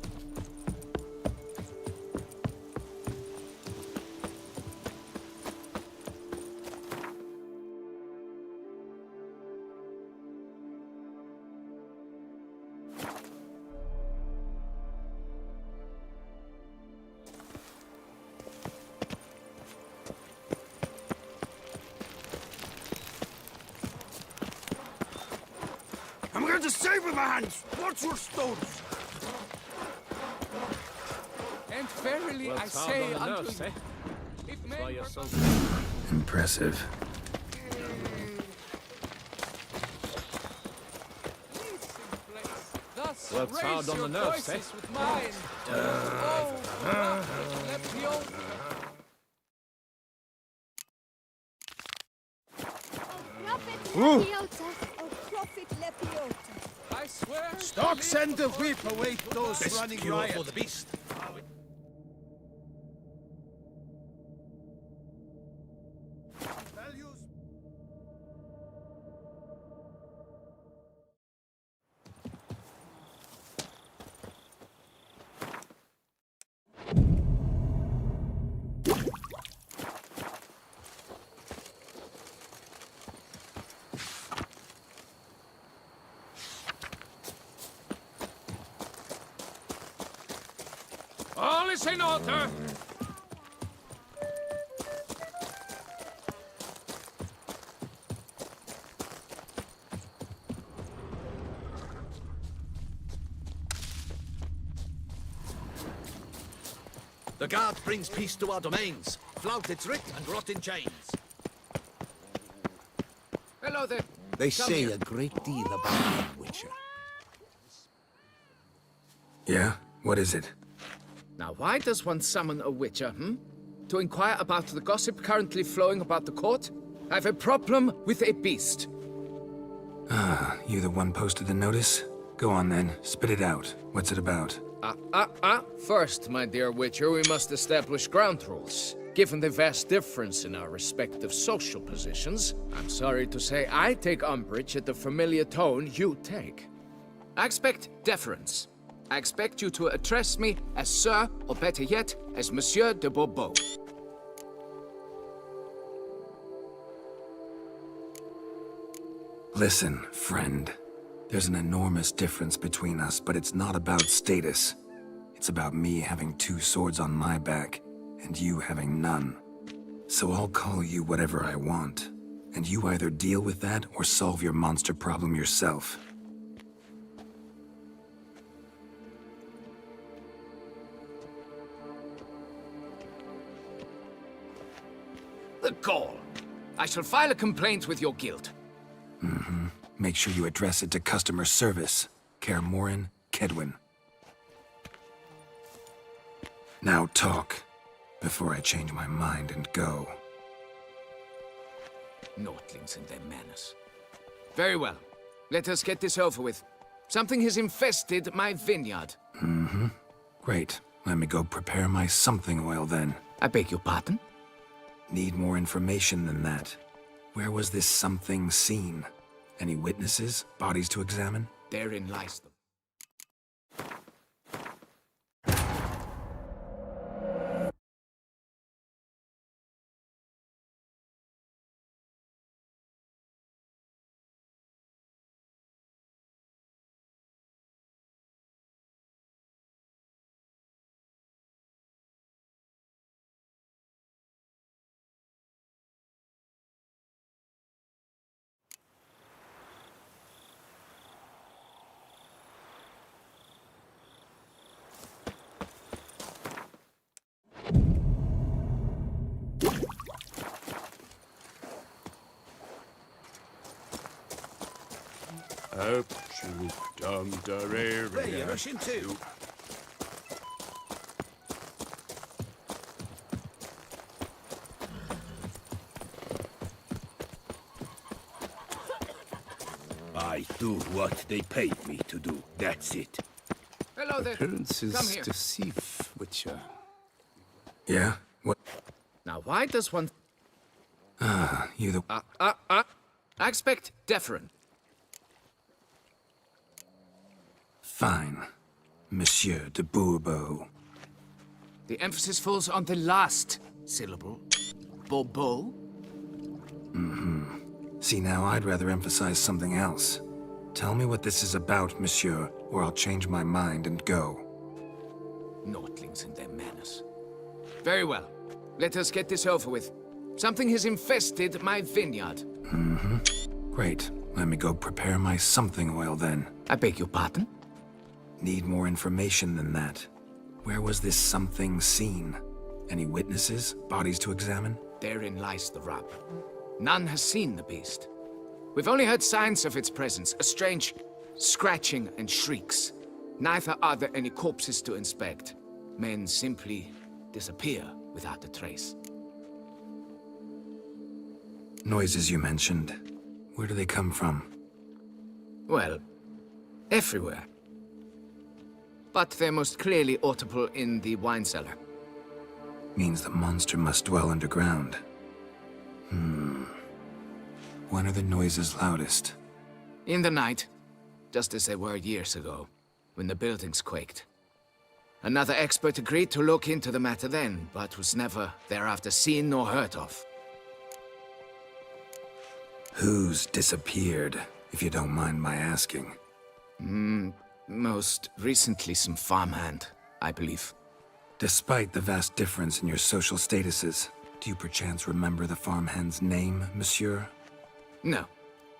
S6: I'm going to save with my hands! Watch your stones!
S10: And verily I say unto you, if men were
S4: Impressive.
S10: thus
S3: Well, it's
S10: raise
S3: hard on
S10: your
S3: the nerves,
S10: voices with mine. Oh, let me open.
S1: Prophet Lepiota.
S10: I swear.
S6: Stop, send the whip, await those
S5: Best
S6: running
S5: cure
S6: riot.
S5: for the beast.
S10: All is in order.
S5: The guard brings peace to our domains. Flout its writ and rot in chains.
S10: Hello there.
S12: They say a great deal about you, Witcher.
S4: Yeah? What is it?
S10: Now, why does one summon a witcher, To inquire about the gossip currently flowing about the court? I have a problem with a beast.
S4: Ah, you the one posted the notice? Go on then, spit it out. What's it about?
S10: First, my dear Witcher, we must establish ground rules. Given the vast difference in our respective social positions, I'm sorry to say I take umbrage at the familiar tone you take. I expect deference. I expect you to address me as Sir, or better yet, as Monsieur de Bourbeau.
S4: Listen, friend. There's an enormous difference between us, but it's not about status. It's about me having 2 swords on my back, and you having none. So I'll call you whatever I want, and you either deal with that or solve your monster problem yourself.
S10: The gall. I shall file a complaint with your guild.
S4: Make sure you address it to customer service. Kaer Morhen, Kedwin. Now talk, before I change my mind and go.
S10: Notlings and their manners. Very well. Let us get this over with. Something has infested my vineyard.
S4: Great. Let me go prepare my something oil then.
S10: I beg your pardon?
S4: Need more information than that. Where was this something seen? Any witnesses? Bodies to examine?
S10: Therein lies the...
S11: Where you rushing to?
S2: I do what they paid me to do. That's it.
S10: Hello there.
S4: Appearances
S10: Come here.
S4: deceive, Witcher. Yeah? What?
S10: Now, why does one...
S4: You the...
S10: I expect deference.
S4: Fine. Monsieur de Bourbeau.
S10: The emphasis falls on the last syllable. Bourbeau?
S4: See, now I'd rather emphasize something else. Tell me what this is about, monsieur, or I'll change my mind and go.
S10: Notlings and their manners. Very well. Let us get this over with. Something has infested my vineyard.
S4: Great. Let me go prepare my something oil then.
S10: I beg your pardon?
S4: Need more information than that. Where was this something seen? Any witnesses? Bodies to examine?
S10: Therein lies the rub. None has seen the beast. We've only heard signs of its presence, a strange scratching and shrieks. Neither are there any corpses to inspect. Men simply disappear without a trace.
S4: Noises you mentioned. Where do they come from?
S10: Well, everywhere. But they're most clearly audible in the wine cellar.
S4: Means the monster must dwell underground. When are the noises loudest?
S10: In the night, just as they were years ago, when the buildings quaked. Another expert agreed to look into the matter then, but was never thereafter seen nor heard of.
S4: Who's disappeared, if you don't mind my asking?
S10: Most recently some farmhand, I believe.
S4: Despite the vast difference in your social statuses, do you perchance remember the farmhand's name, monsieur?
S10: No.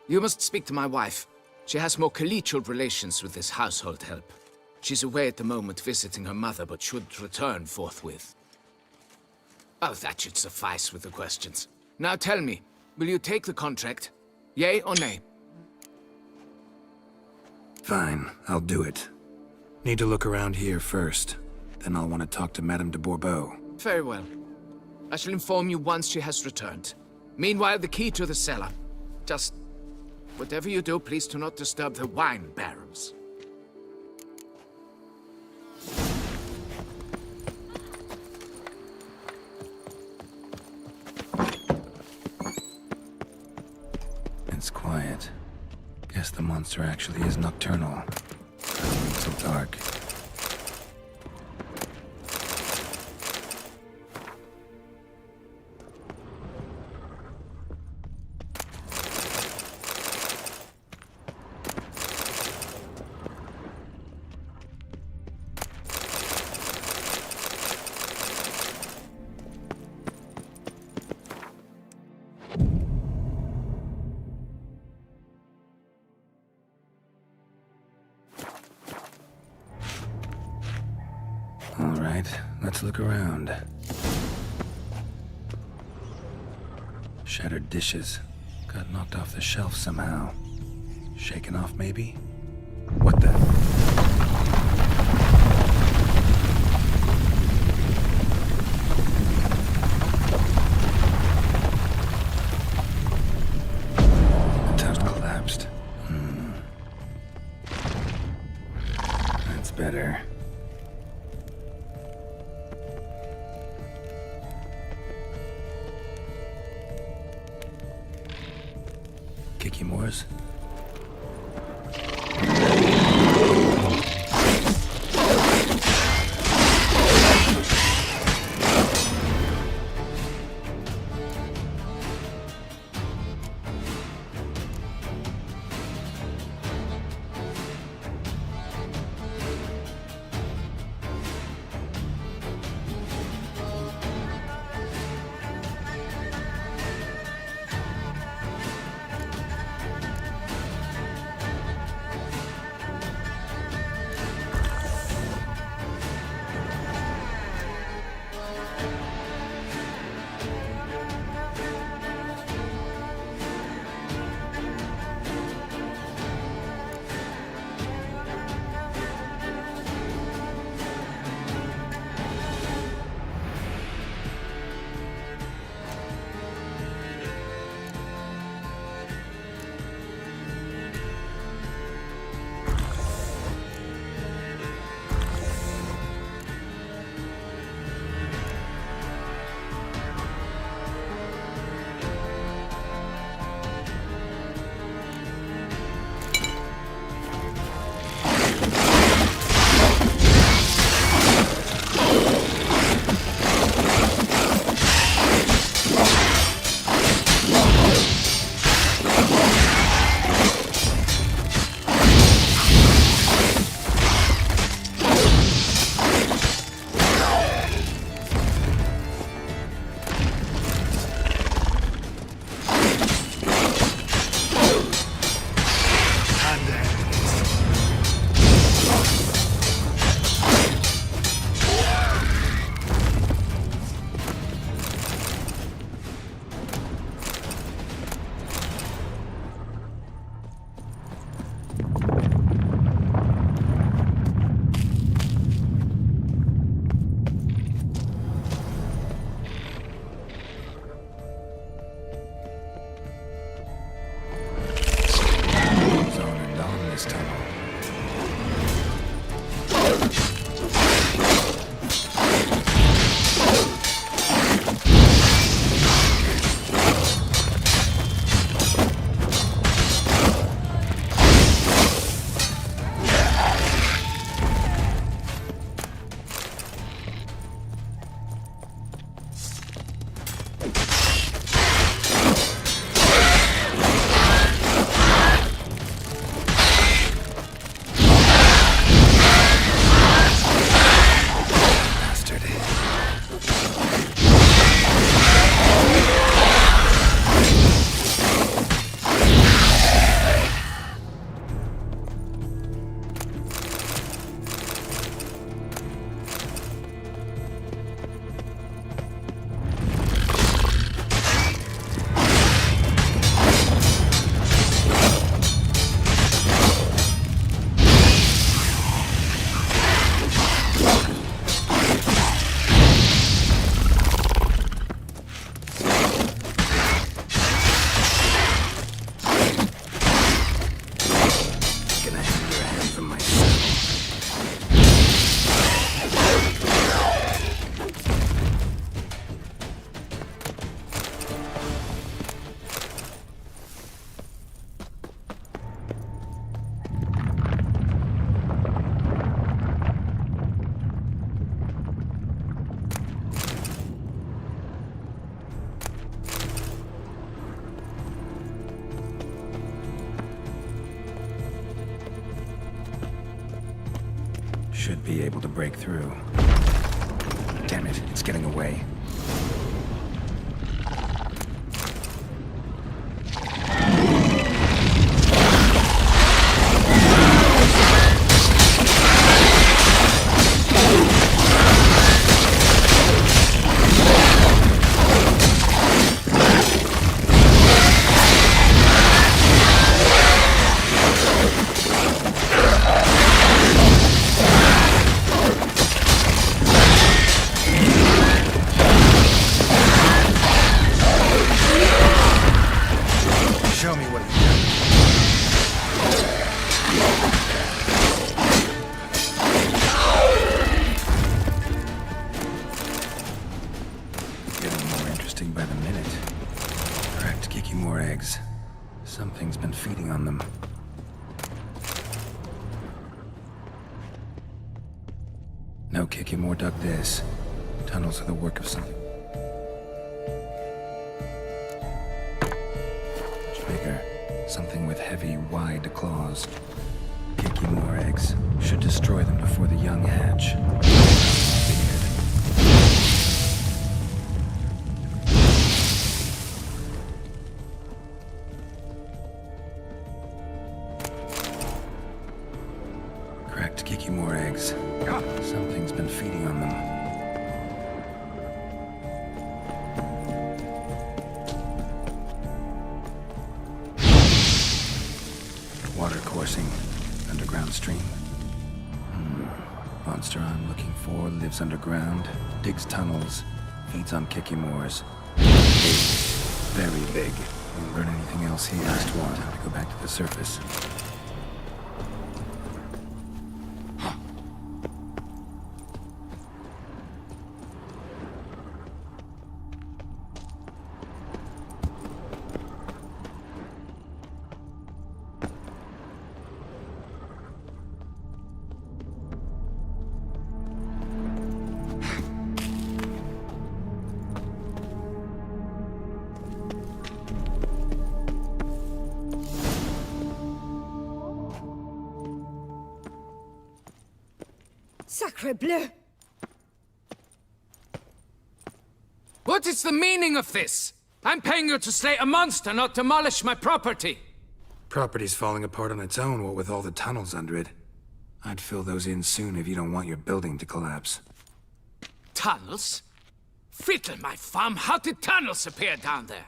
S10: You must speak to my wife. She has more collegial relations with this household help. She's away at the moment visiting her mother, but should return forthwith. Oh, that should suffice with the questions. Now tell me, will you take the contract? Yea or nay?
S4: Fine, I'll do it. Need to look around here first. Then I'll want to talk to Madame de Bourbeau.
S10: Very well. I shall inform you once she has returned. Meanwhile, the key to the cellar. Just... whatever you do, please do not disturb the wine barrels.
S4: It's quiet. Guess the monster actually is nocturnal. So dark. All right, let's look around. Shattered dishes. Got knocked off the shelf somehow. Shaken off, maybe? What the? The tunnel collapsed. That's better. Kicky Moores. Should be able to break through. Damn it, it's getting away. Show me what you got. Getting more interesting by the minute. Cracked Kikimore eggs. Something's been feeding on them. No Kikimore dug this. Tunnels are the work of something bigger. Something with heavy, wide claws. Kikimore eggs. Should destroy them before the young hatch. Cracked Kikimore eggs. Something's been feeding on them. Water coursing. Underground stream. Monster I'm looking for lives underground, digs tunnels, feeds on Kikimores. Big. Very big. Won't learn anything else here. Last one. Time to go back to the surface.
S1: Sacre bleu!
S10: What is the meaning of this? I'm paying you to slay a monster, not demolish my property.
S4: Property's falling apart on its own, what with all the tunnels under it. I'd fill those in soon if you don't want your building to collapse.
S10: Tunnels? Fiddle my farm, how did tunnels appear down there?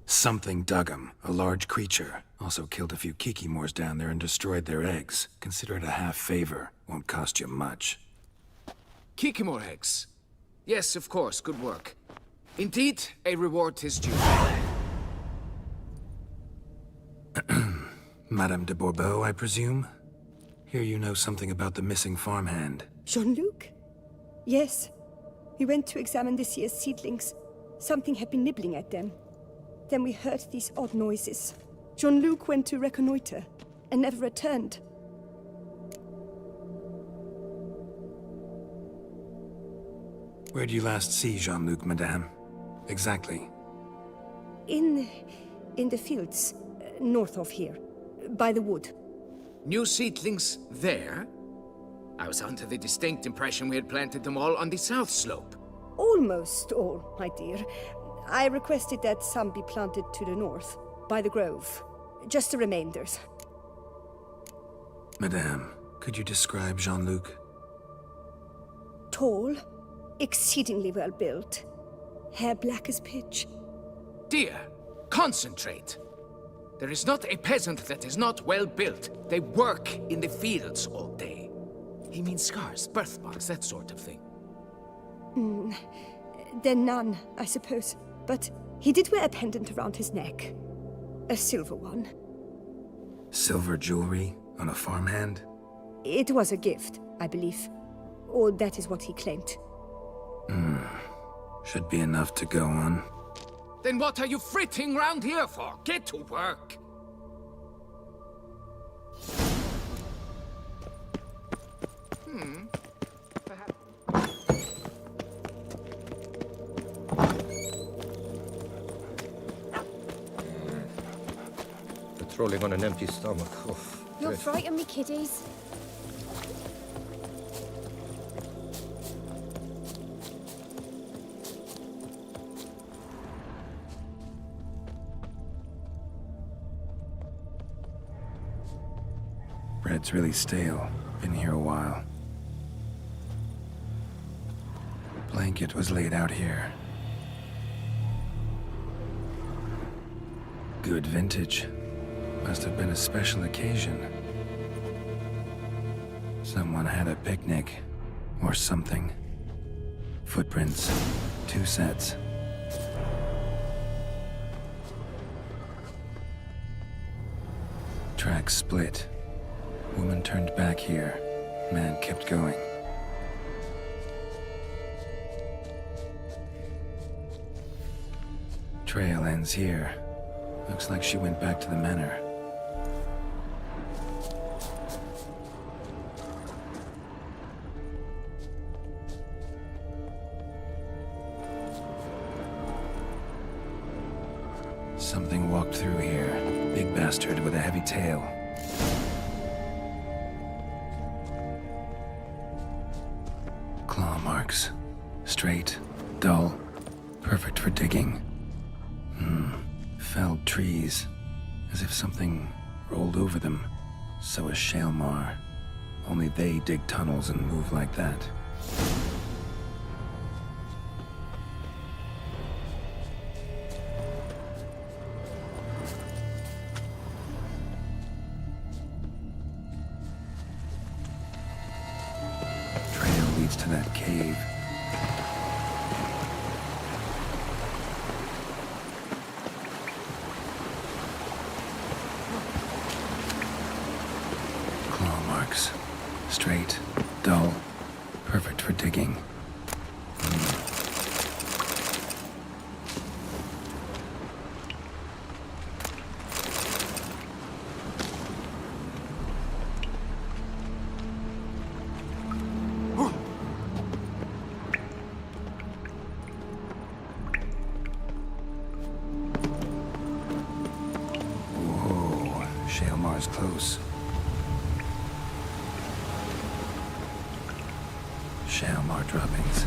S4: Something dug 'em. A large creature. Also killed a few Kikimores down there and destroyed their eggs. Consider it a half favor. Won't cost you much.
S10: Kikimore eggs. Yes, of course, good work. Indeed, a reward is due.
S4: Madame de Bourbeau, I presume? Hear you know something about the missing farmhand.
S1: Jean-Luc? Yes. We went to examine this year's seedlings. Something had been nibbling at them. Then we heard these odd noises. Jean-Luc went to reconnoiter and never returned.
S4: Where'd you last see Jean-Luc, madame? Exactly.
S1: In the fields, north of here, by the wood.
S10: New seedlings there? I was under the distinct impression we had planted them all on the south slope.
S1: Almost all, my dear. I requested that some be planted to the north, by the grove. Just the remainders.
S4: Madame, could you describe Jean-Luc?
S1: Tall, exceedingly well built. Hair black as pitch.
S10: Dear, concentrate. There is not a peasant that is not well built. They work in the fields all day. He means scars, birthmarks, that sort of thing.
S1: Then none, I suppose. But he did wear a pendant around his neck. A silver one.
S4: Silver jewelry on a farmhand?
S1: It was a gift, I believe. Or that is what he claimed.
S4: Should be enough to go on.
S10: Then what are you fritting round here for? Get to work!
S6: Patrolling on an empty stomach. Oh,
S8: You'll frighten me, kiddies.
S4: Bread's really stale. Been here a while. Blanket was laid out here. Good vintage. Must have been a special occasion. Someone had a picnic. Or something. Footprints. 2 sets. Tracks split. Woman turned back here. Man kept going. Trail ends here. Looks like she went back to the manor. Something walked through here. Big bastard with a heavy tail. Claw marks. Straight, dull, perfect for digging. Felled trees, as if something rolled over them. So is Shaelmar. Only they dig tunnels and move like that. Trail leads to that cave. Straight, dull, perfect for digging. Whoa, Shaelmar's close. Shaelmar droppings.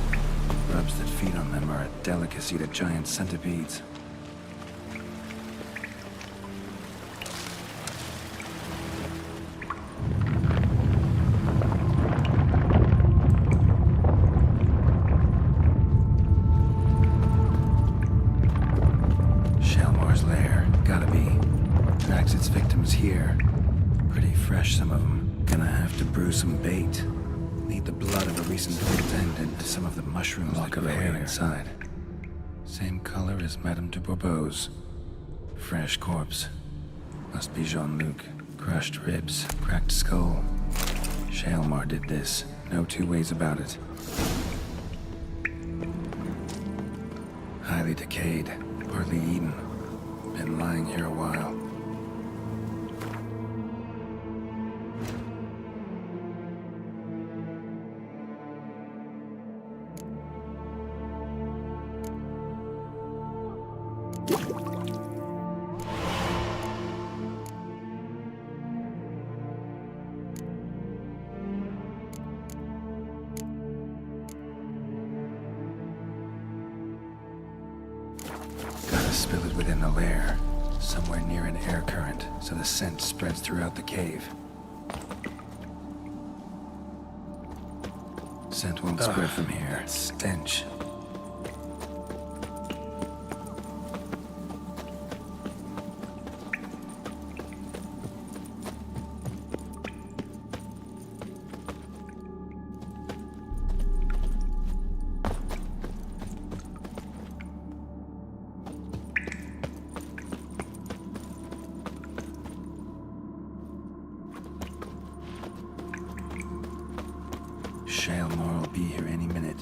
S4: Grubs that feed on them are a delicacy to giant centipedes. Shaelmar's lair. Gotta be. Tracks its victims here. Pretty fresh, some of them. Gonna have to brew some bait. Need the blood of a recent victim and some of the mushrooms that grow hair inside. Same color as Madame de Bourbeau's. Fresh corpse. Must be Jean-Luc. Crushed ribs, cracked skull. Shaelmar did this. No two ways about it. Highly decayed, partly eaten. Been lying here a while. Spill it within the lair, somewhere near an air current, so the scent spreads throughout the cave. Scent won't spread from here. Stench. Shaelmar will be here any minute.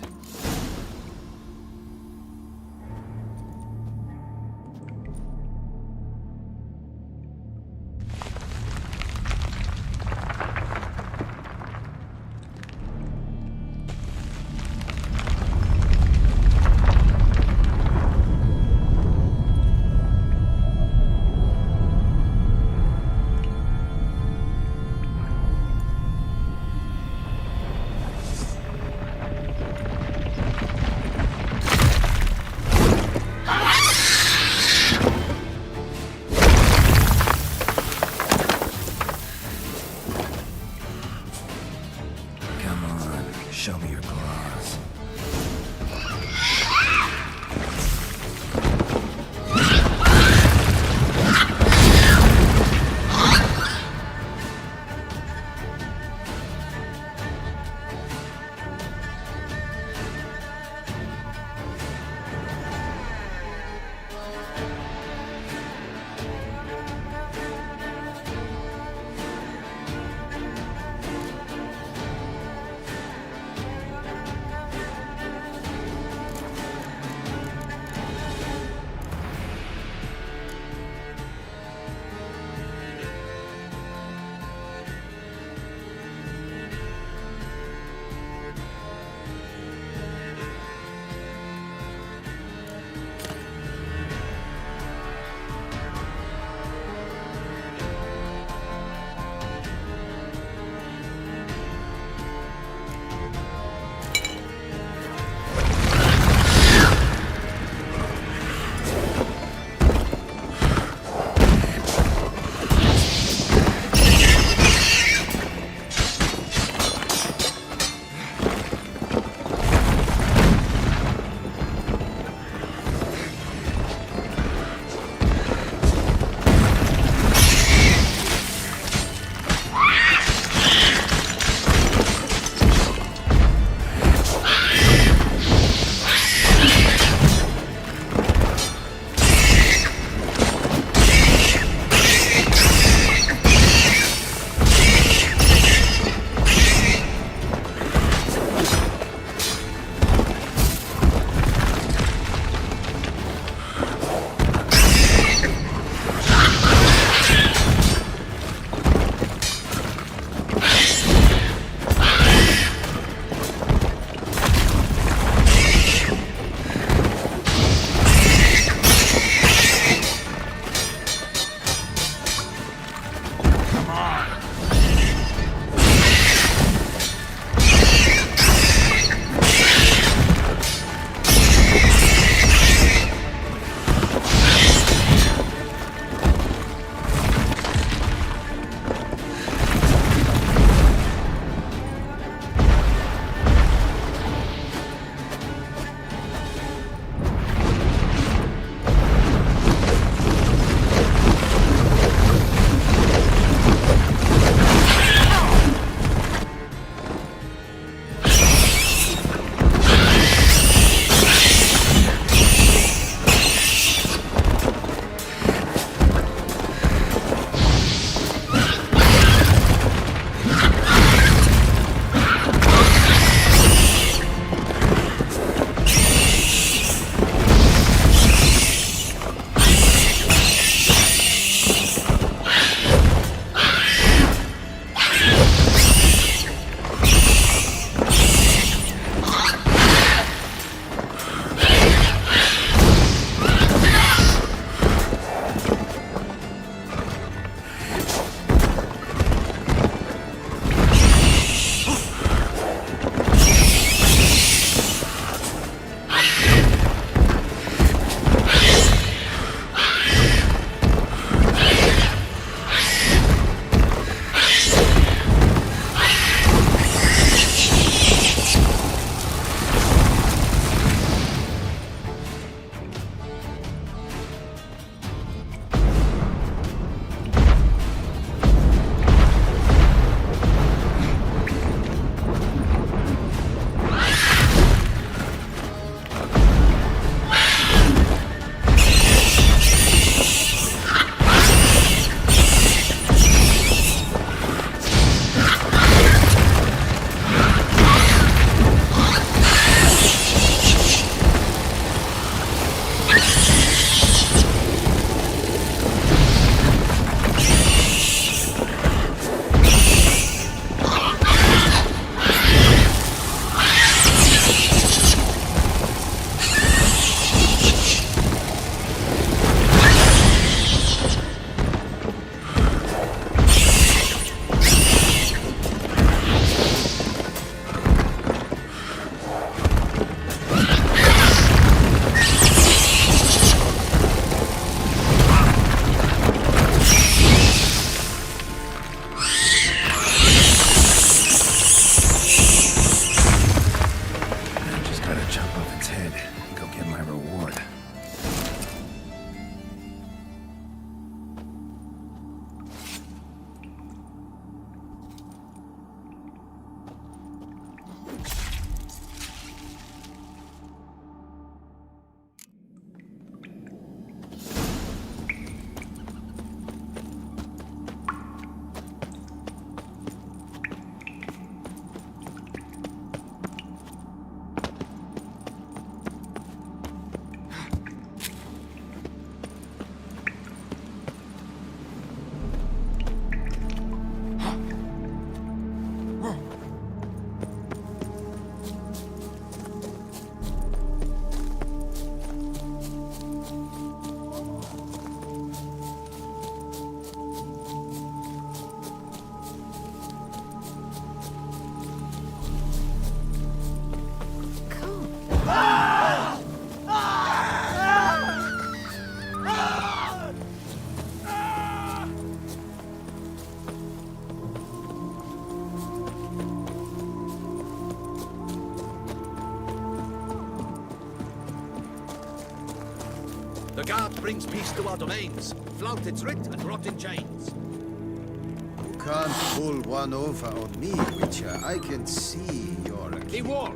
S5: The guard brings peace to our domains. Flaunt its writ and rot in chains.
S13: You can't pull one over on me, Witcher. I can see you're a...
S10: The wall.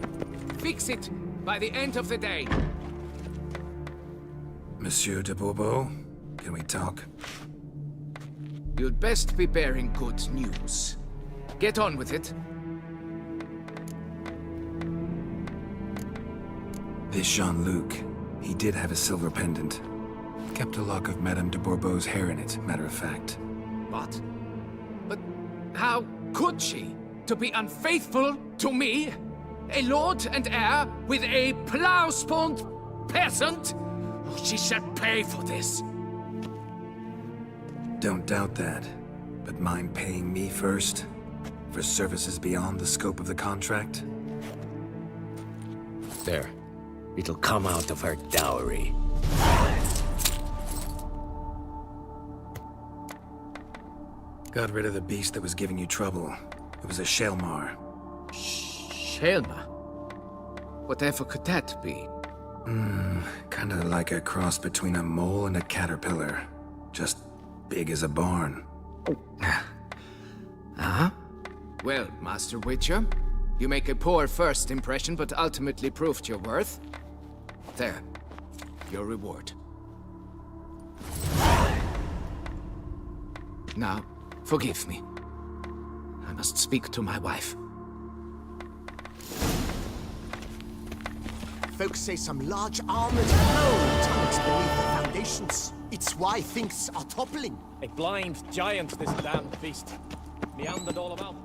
S10: Fix it by the end of the day.
S4: Monsieur de Bourbeau, can we talk?
S10: You'd best be bearing good news. Get on with it.
S4: This Jean-Luc, he did have a silver pendant. Kept a lock of Madame de Bourbeau's hair in it, matter of fact.
S10: What? But how could she? To be unfaithful to me? A lord and heir with a plow-spawned peasant? Oh, she shall pay for this.
S4: Don't doubt that. But mind paying me first? For services beyond the scope of the contract?
S14: There. It'll come out of her dowry.
S4: Got rid of the beast that was giving you trouble. It was a Shelmar.
S10: Shelma? Whatever could that be?
S4: Kinda like a cross between a mole and a caterpillar. Just big as a barn.
S10: Huh? Well, Master Witcher, you make a poor first impression, but ultimately proved your worth. There. Your reward. Now, forgive me. I must speak to my wife.
S15: Folks say some large armored foe tunnels beneath the foundations. It's why things are toppling.
S16: A blind giant, this damned beast. Meandered all about.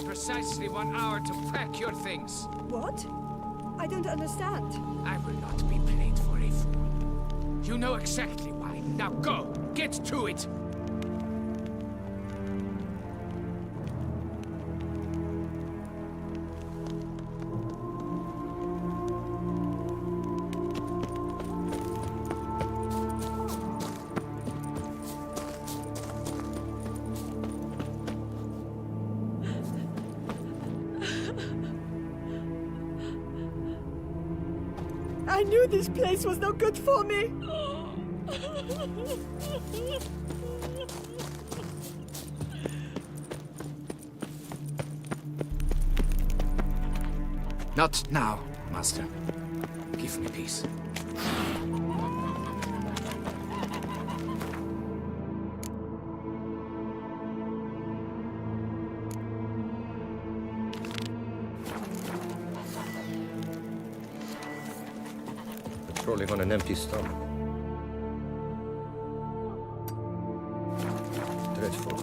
S10: Precisely 1 hour to pack your things.
S1: What? I don't understand.
S10: I will not be played for a fool. You know exactly why. Now go! Get to it!
S1: I knew this place was no good for me.
S10: Not now, Master. Give me peace.
S6: Patrolling on an empty stomach. Dreadful.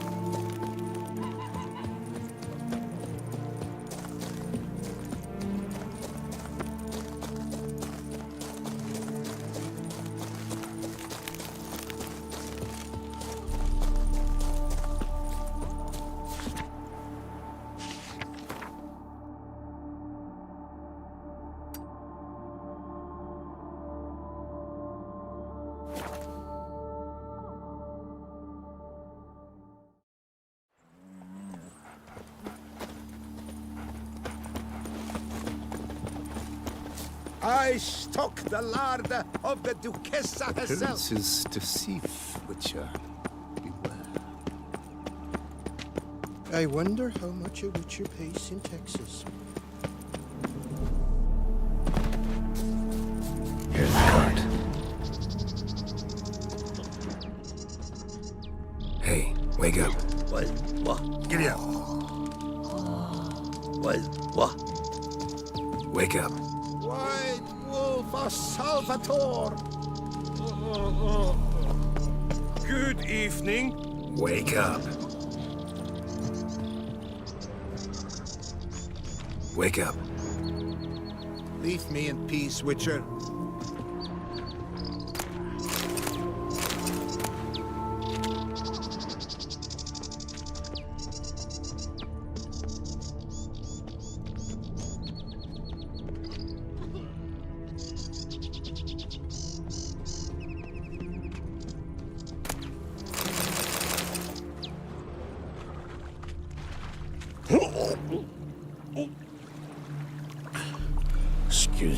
S11: I stock the larder of the Duchessa herself.
S13: Appearances deceive, Witcher. Beware.
S9: I wonder how much a Witcher pays in taxes.
S4: Here's the cart. Hey, wake up.
S11: What?
S4: Get up.
S11: What?
S4: Wake up.
S11: White Wolf of Salvatore!
S6: Good evening.
S4: Wake up. Wake up.
S11: Leave me in peace, Witcher.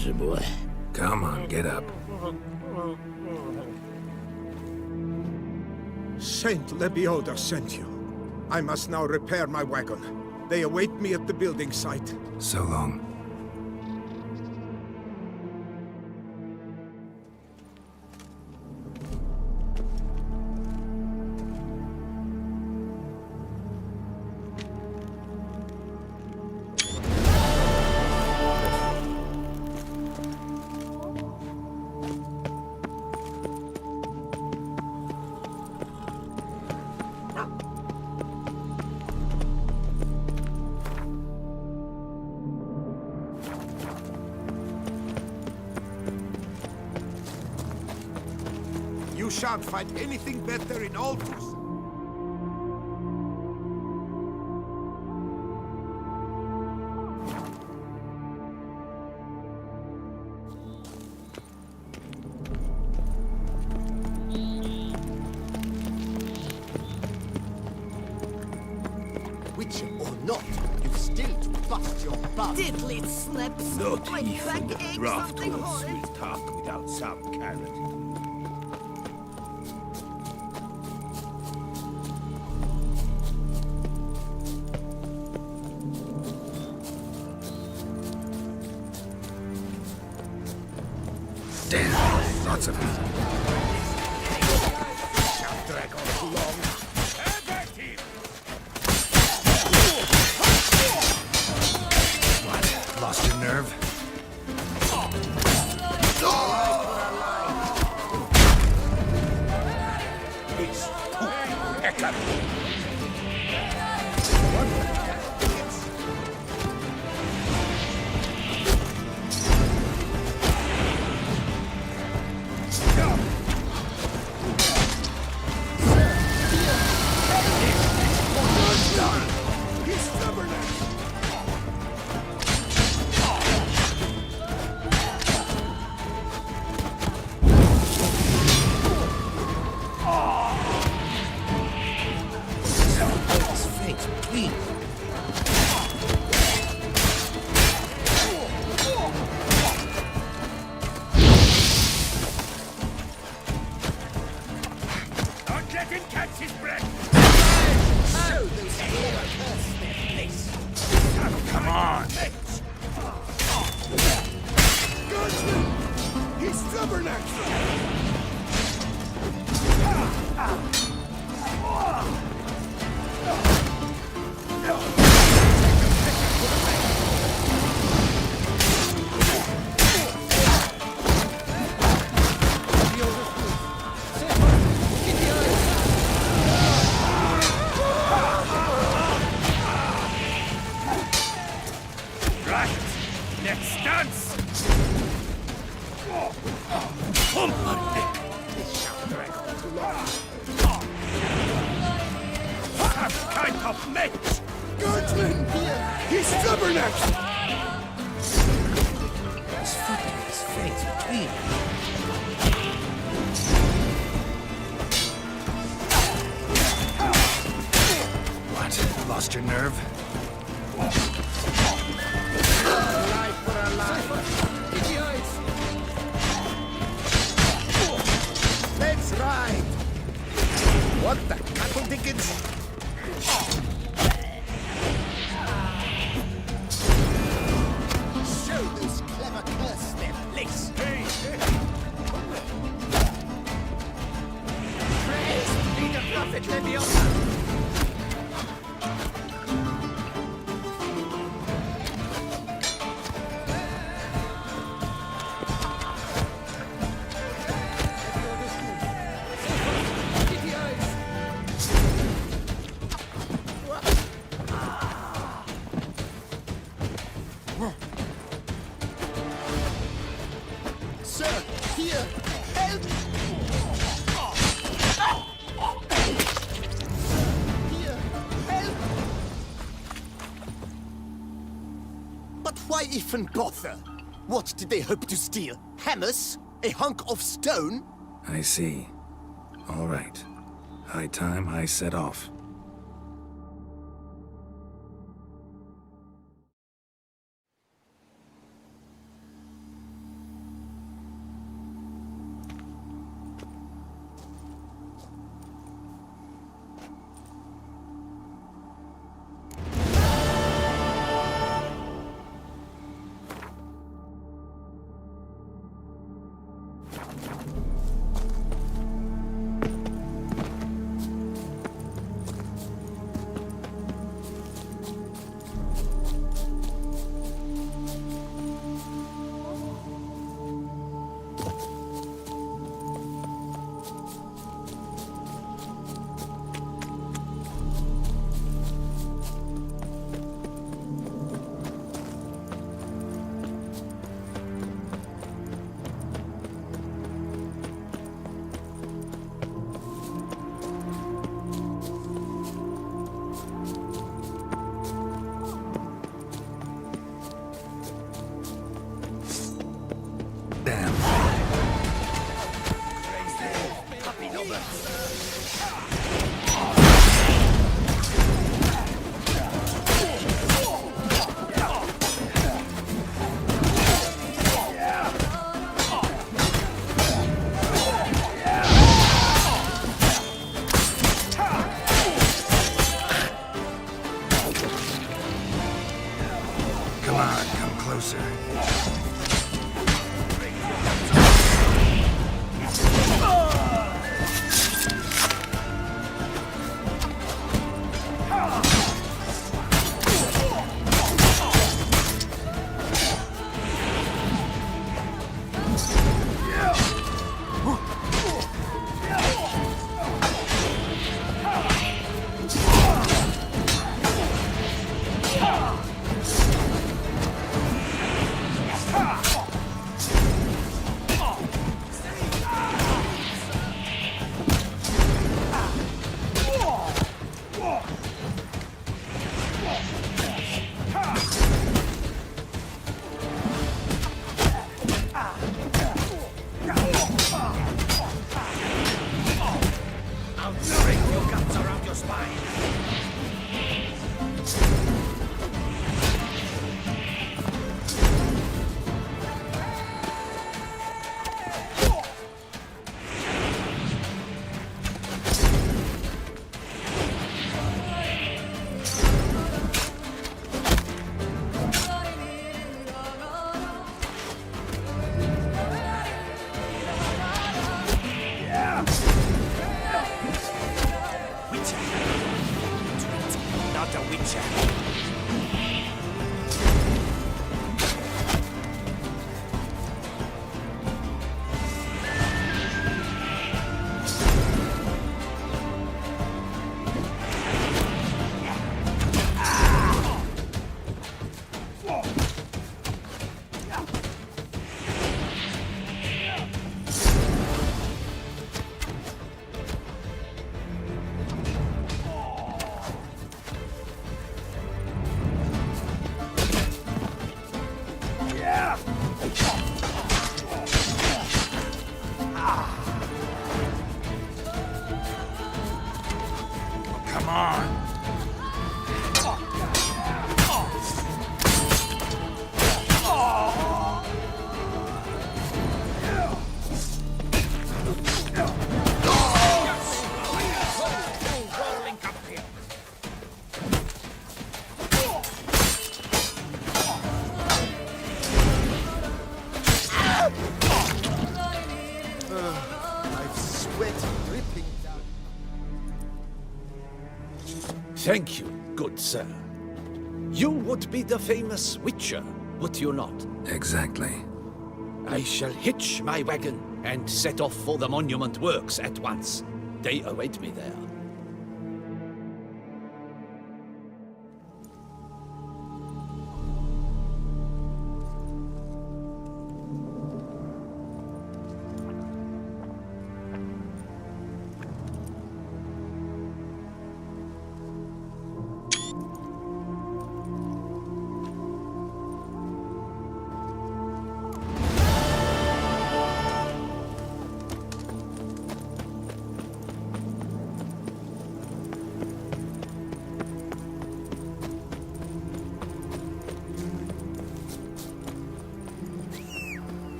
S14: miserable.
S4: Come on, get up.
S9: Saint Lebioda sent you. I must now repair my wagon. They await me at the building site.
S4: So long.
S2: You shan't find anything better in Aldous.
S15: Witcher or not, you've still to bust your bum.
S7: Diddly slips.
S15: Not
S7: My
S15: even
S7: back
S15: the
S7: aches
S15: draft
S7: something
S15: will
S7: horrid.
S15: sweet talk without some carrot.
S4: Damn, lots of it.
S15: Shall drag on too long.
S4: What? Lost your nerve?
S15: It's too echoey.
S2: Don't let him catch his breath!
S15: Show those clever curse their place.
S2: Come on!
S9: Guardsman! He's stubborn!
S2: Right! Let's dance!
S15: This shall drag on too long.
S2: Some kind of match!
S9: Guardsman! He's stubborn!
S15: His foot and his face between.
S4: What? Lost your nerve?
S15: Life for a life. Let's ride. What the cattle dickens? Show those clever curse their place. Praise be the prophet Leviosa. Sir, here, help! Here, help! But why even bother? What did they hope to steal? Hammers? A hunk of stone?
S4: I see. All right. High time I set off. Come on, come closer.
S5: Thank you, good sir. You would be the famous Witcher, would you not?
S4: Exactly.
S5: I shall hitch my wagon and set off for the monument works at once. They await me there.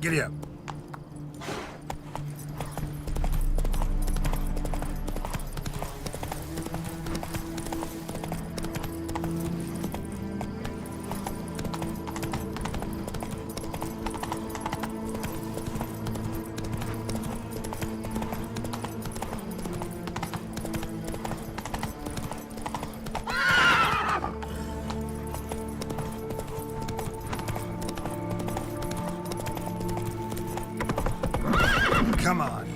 S4: Giddy up. Come on.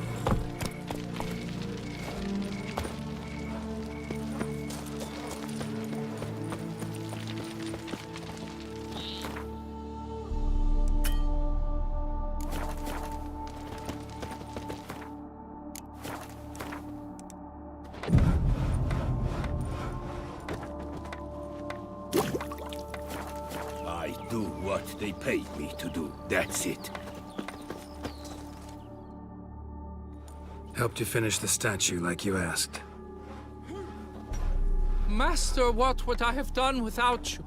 S2: I do what they paid me to do. That's it.
S4: Helped you finish the statue like you asked.
S10: Master, what would I have done without you?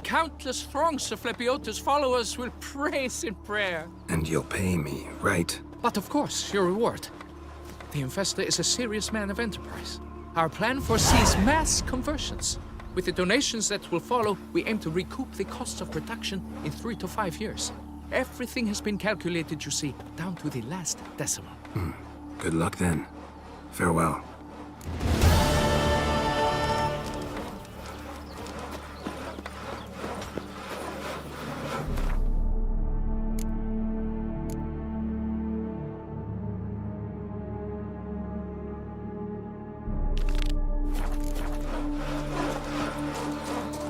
S10: Countless throngs of Lepiota's followers will praise in prayer.
S4: And you'll pay me, right?
S10: But of course, your reward. The Infestor is a serious man of enterprise. Our plan foresees mass conversions. With the donations that will follow, we aim to recoup the cost of production in 3 to 5 years. Everything has been calculated, you see, down to the last decimal.
S4: Good luck then. Farewell.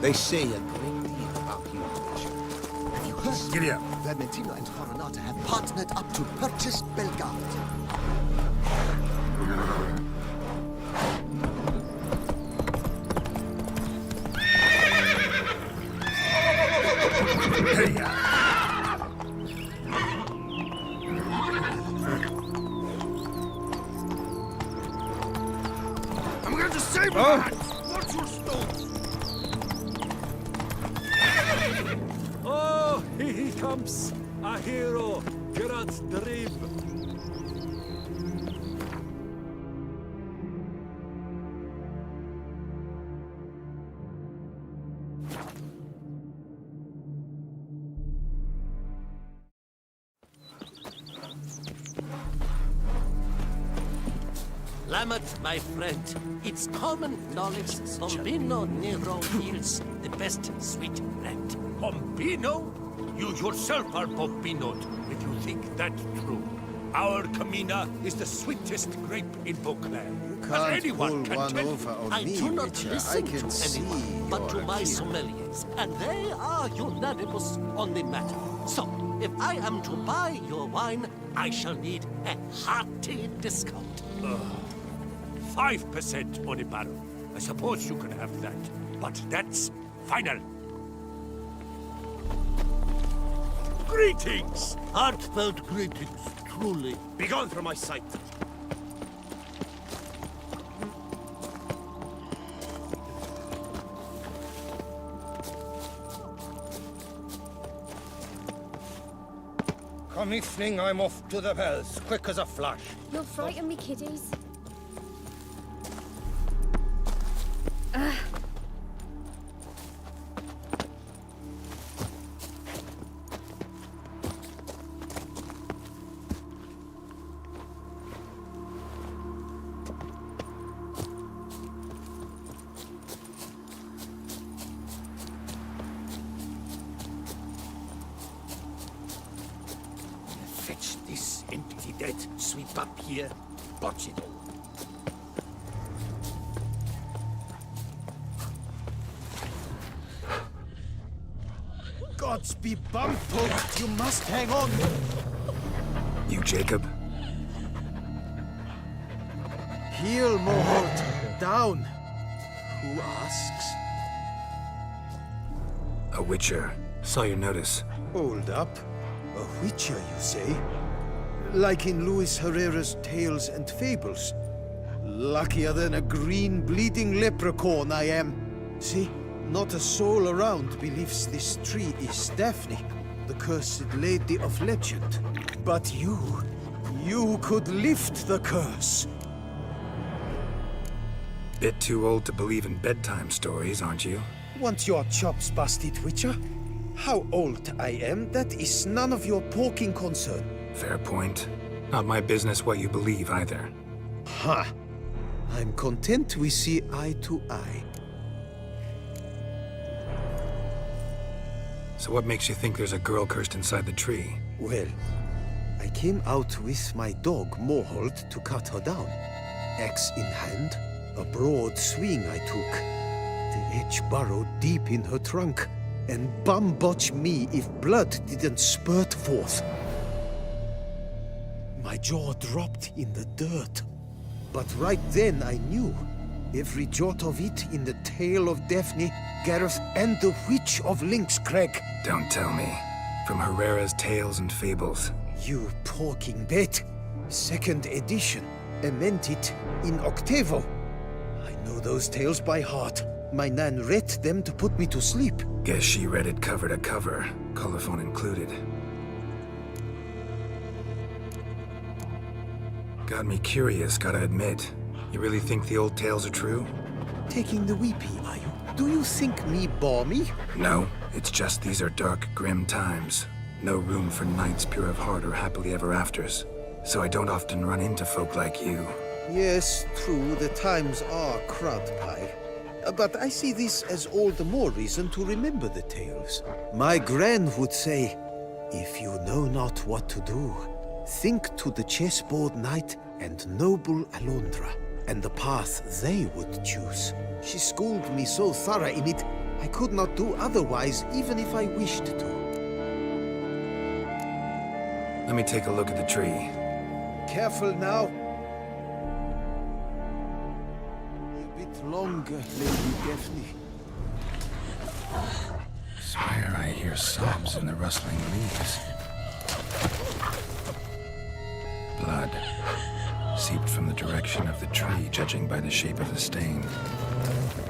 S15: They say a great deal about you, Richard. Have you heard?
S4: Giddy up.
S15: Vermentino and Coronata have partnered up to purchase Belgard.
S2: I'm going to save that! Watch your stones! Oh, he comes! A hero! Geralt of Rivia!
S17: Lamoth, my friend, it's common knowledge Bombino Nero yields the best sweet bread.
S2: Bombino? You yourself are bombinoed if you think that's true. Our Camina is the sweetest grape in Beauclair.
S13: You
S2: As
S13: can't
S2: anyone
S13: pull
S2: can
S13: one
S2: tell.
S13: over on
S17: I
S13: me,
S17: do not
S13: Witcher. I
S17: listen
S13: can
S17: to
S13: see
S17: anyone but to
S13: your
S17: my
S13: appeal.
S17: sommeliers, and they are unanimous on the matter. So, if I am to buy your wine, I shall need a hearty discount.
S2: 5% on a barrel. I suppose you can have that, but that's final. Greetings!
S17: Heartfelt greetings, truly.
S2: Begone from my sight.
S6: Come evening, I'm off to the bells, quick as a flash.
S8: You'll frighten me, kiddies.
S2: Fetch this empty dead, sweep up here, botch it all.
S9: Gods be bumfuck! You must hang on!
S4: You, Jacob?
S9: Heel, Mohort! Down! Who asks?
S4: A Witcher. Saw your notice.
S9: Hold up. A Witcher, you say? Like in Luis Herrera's Tales and Fables. Luckier than a green bleeding leprechaun I am. See? Not a soul around believes this tree is Daphne, the cursed lady of legend. But you could lift the curse.
S4: Bit too old to believe in bedtime stories, aren't you?
S9: Want your chops busted, Witcher? How old I am, that is none of your poking concern.
S4: Fair point. Not my business what you believe either.
S9: Ha! I'm content we see eye to eye.
S4: So what makes you think there's a girl cursed inside the tree?
S9: Well, I came out with my dog, Mohold, to cut her down. Axe in hand, a broad swing I took. The edge burrowed deep in her trunk, and bum-botch me if blood didn't spurt forth. My jaw dropped in the dirt. But right then I knew. Every jot of it in the tale of Daphne, Gareth, and the Witch of Lynx Crag.
S4: Don't tell me. From Herrera's Tales and Fables.
S9: You talking bet. Second edition. Ementit in octavo. I know those tales by heart. My nan read them to put me to sleep.
S4: Guess she read it cover to cover, colophon included. Got me curious, gotta admit. You really think the old tales are true?
S9: Taking the weepy, are you? Do you think me balmy?
S4: No, it's just these are dark, grim times. No room for knights pure of heart or happily ever afters. So I don't often run into folk like you.
S9: Yes, true, the times are crud pie. But I see this as all the more reason to remember the tales. My gran would say, if you know not what to do, think to the chessboard knight and noble Alondra, and the path they would choose. She schooled me so thorough in it, I could not do otherwise, even if I wished to.
S4: Let me take a look at the tree.
S9: Careful now. A bit longer, Lady Daphne.
S4: Swear I hear sobs in the rustling leaves. Blood. Seeped from the direction of the tree, judging by the shape of the stain.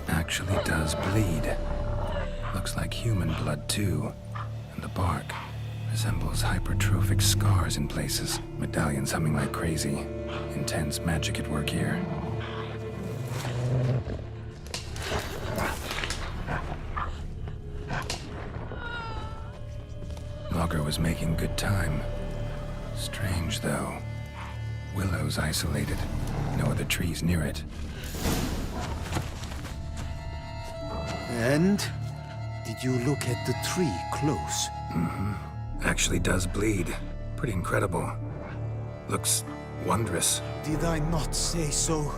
S4: Actually does bleed. Looks like human blood, too. And the bark resembles hypertrophic scars in places. Medallions humming like crazy. Intense magic at work here. Logger was making good time. Strange, though. Willow's isolated. No other trees near it.
S9: And? Did you look at the tree close?
S4: Mm-hmm. Actually does bleed. Pretty incredible. Looks wondrous.
S9: Did I not say so?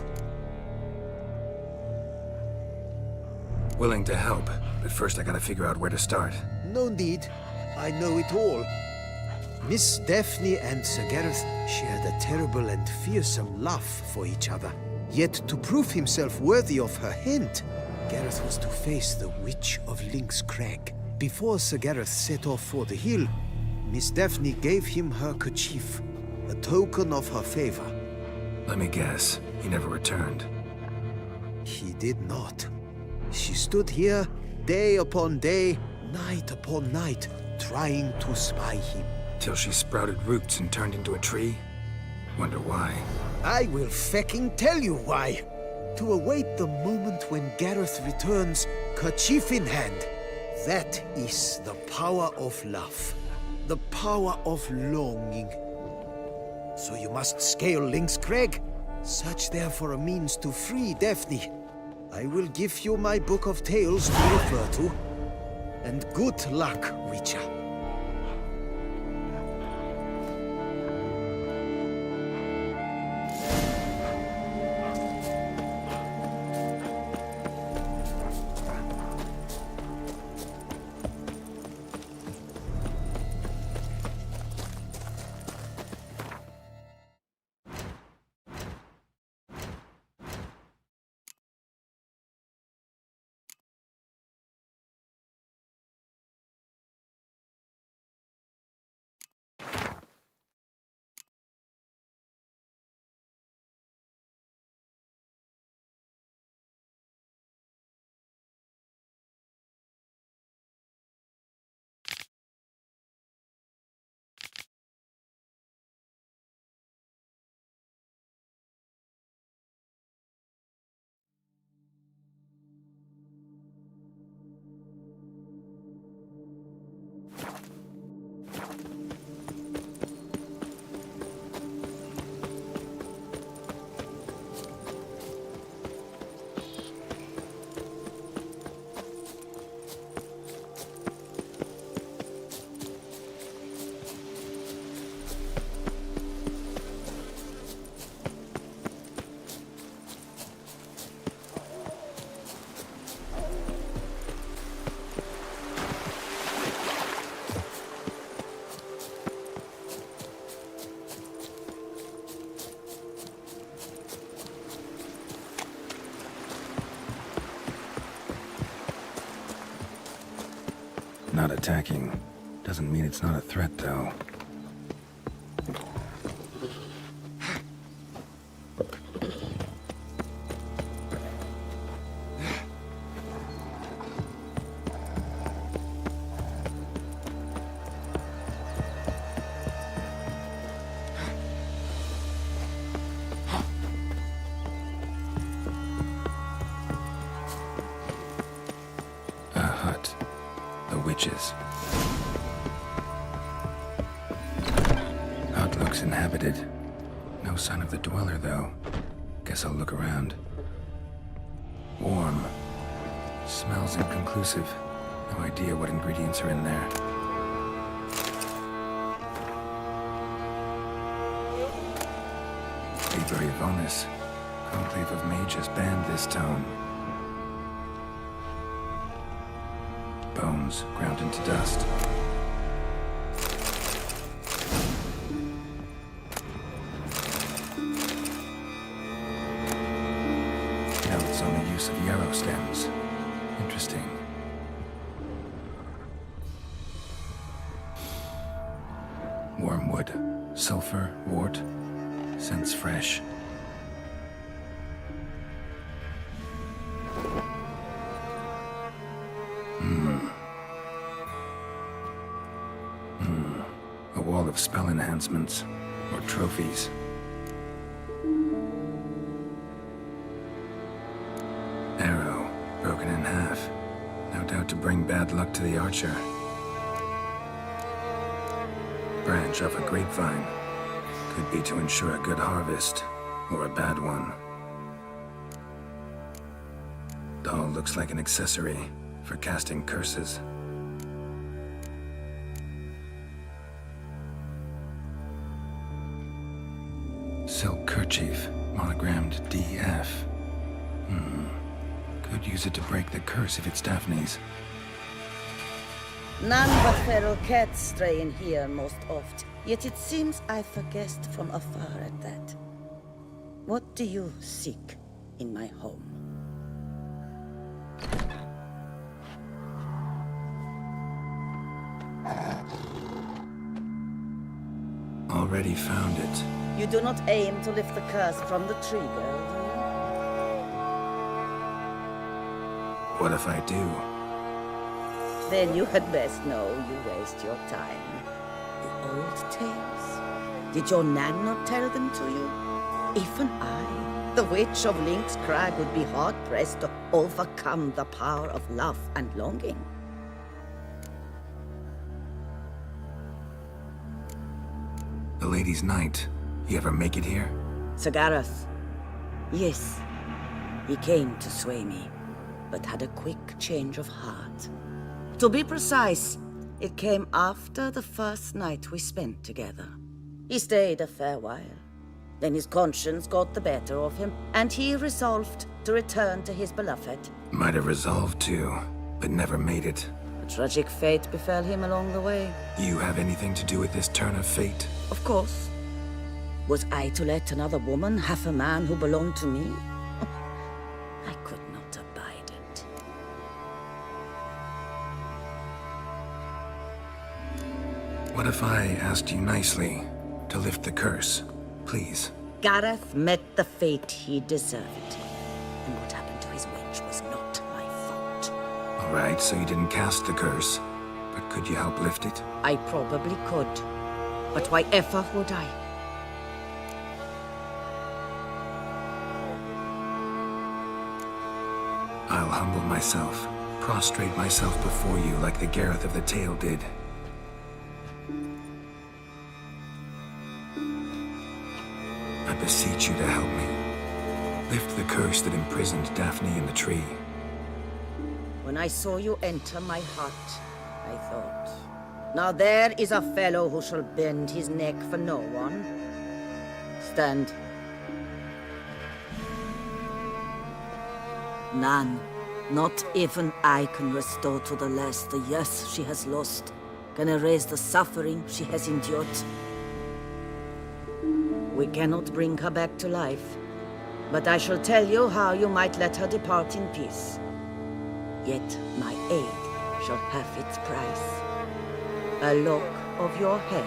S4: Willing to help, but first I gotta figure out where to start.
S9: No need. I know it all. Miss Daphne and Sir Gareth shared a terrible and fearsome love for each other. Yet to prove himself worthy of her hand, Gareth was to face the Witch of Lynx Crag. Before Sir Gareth set off for the hill, Miss Daphne gave him her kerchief, a token of her favor.
S4: Let me guess, he never returned.
S9: He did not. She stood here, day upon day, night upon night, trying to spy him.
S4: Till she sprouted roots and turned into a tree? Wonder why.
S9: I will fecking tell you why. To await the moment when Gareth returns, kerchief in hand. That is the power of love. The power of longing. So you must scale Lynx Crag. Search there for a means to free Daphne. I will give you my book of tales to refer to. And good luck, Witcher.
S4: not attacking. Doesn't mean it's not a threat, though. Witches. Hut looks inhabited. No sign of the dweller, though. Guess I'll look around. Warm. Smells inconclusive. No idea what ingredients are in there. Liber Ivonis. Conclave of mages banned this tome. Bones ground into dust. Notes on the use of yarrow stems. Interesting. Wormwood, sulfur, wort. Scents fresh. A wall of spell enhancements, or trophies. Arrow, broken in half. No doubt to bring bad luck to the archer. Branch off a grapevine. Could be to ensure a good harvest, or a bad one. Doll looks like an accessory for casting curses. Silk kerchief, monogrammed DF. Could use it to break the curse if it's Daphne's.
S18: None but feral cats stray in here most oft, yet it seems I've guessed from afar at that. What do you seek in my home?
S4: Already found it.
S18: You do not aim to lift the curse from the tree, girl, do you?
S4: What if I do?
S18: Then you had best know you waste your time. The old tales? Did your nan not tell them to you? Even I, the witch of Link's Crag, would be hard-pressed to overcome the power of love and longing.
S4: The Lady's Knight. You ever make it here?
S18: Sir Gareth. Yes. He came to sway me, but had a quick change of heart. To be precise, it came after the first night we spent together. He stayed a fair while. Then his conscience got the better of him, and he resolved to return to his beloved.
S4: Might have resolved to, but never made it.
S18: A tragic fate befell him along the way.
S4: You have anything to do with this turn of fate?
S18: Of course. Was I to let another woman have a man who belonged to me? I could not abide it.
S4: What if I asked you nicely to lift the curse, please?
S18: Gareth met the fate he deserved. And what happened to his witch was not my fault.
S4: All right, so you didn't cast the curse, but could you help lift it?
S18: I probably could. But why ever would I?
S4: I'll humble myself, prostrate myself before you like the Geralt of the Tale did. I beseech you to help me. Lift the curse that imprisoned Daphne in the tree.
S18: When I saw you enter my heart, I thought, now there is a fellow who shall bend his neck for no one. Stand. None, not even I, can restore to the lass the years she has lost, can erase the suffering she has endured. We cannot bring her back to life, but I shall tell you how you might let her depart in peace. Yet my aid shall have its price. A lock of your hair.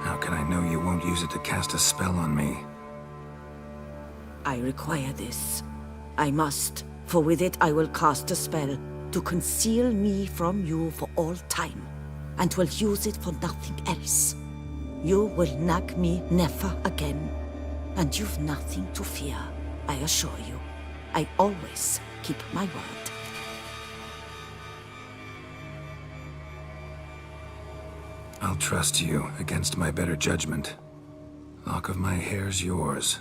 S4: How can I know you won't use it to cast a spell on me?
S18: I require this. I must, for with it I will cast a spell to conceal me from you for all time, and will use it for nothing else. You will nag me never again, and you've nothing to fear, I assure you. I always keep my word.
S4: I'll trust you against my better judgment. Lock of my hair's yours.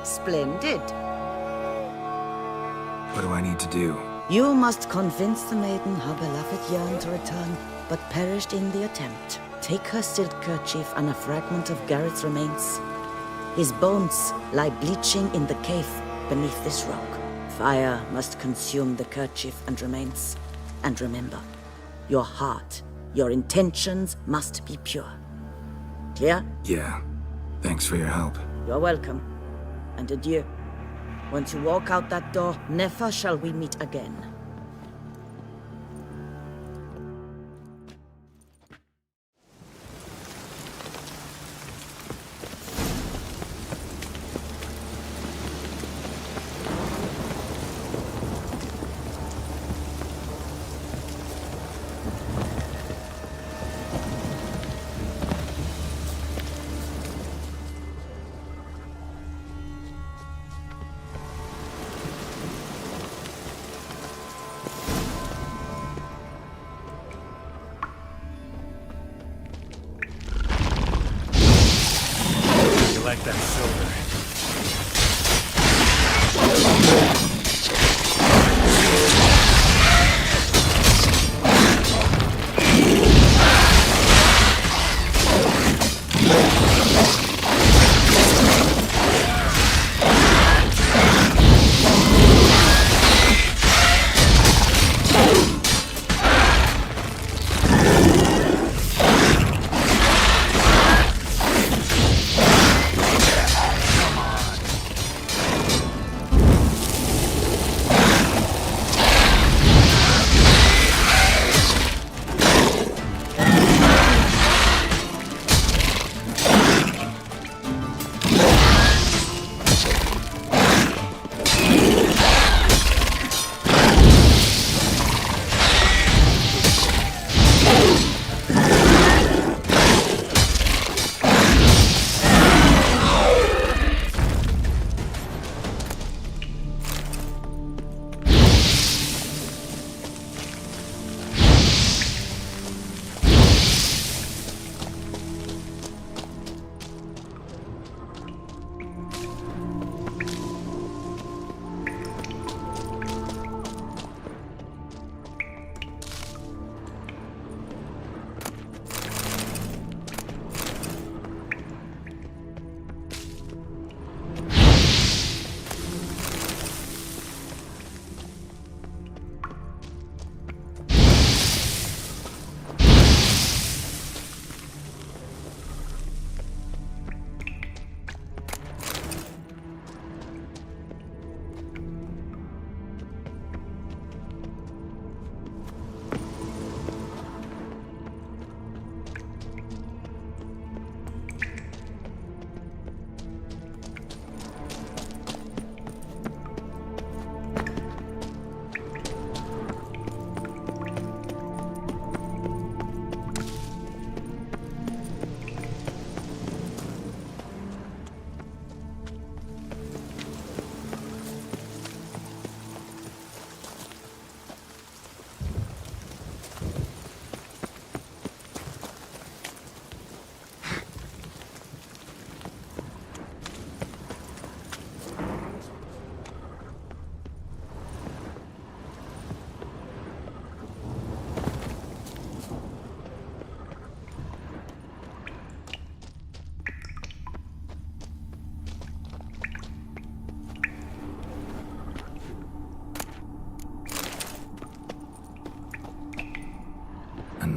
S18: Splendid.
S4: What do I need to do?
S18: You must convince the maiden her beloved yearned to return, but perished in the attempt. Take her silk kerchief and a fragment of Geralt's remains. His bones lie bleaching in the cave beneath this rock. Fire must consume the kerchief and remains. And remember, your heart, your intentions must be pure. Clear?
S4: Yeah. Thanks for your help.
S18: You're welcome. And adieu. Once you walk out that door, never shall we meet again.
S2: Like that silver.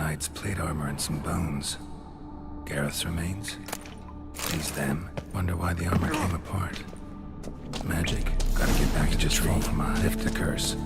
S4: knight's plate armor and some bones. Gareth's remains? These them? Wonder why the armor came apart. Magic. Gotta get back to the tree. Lift the curse.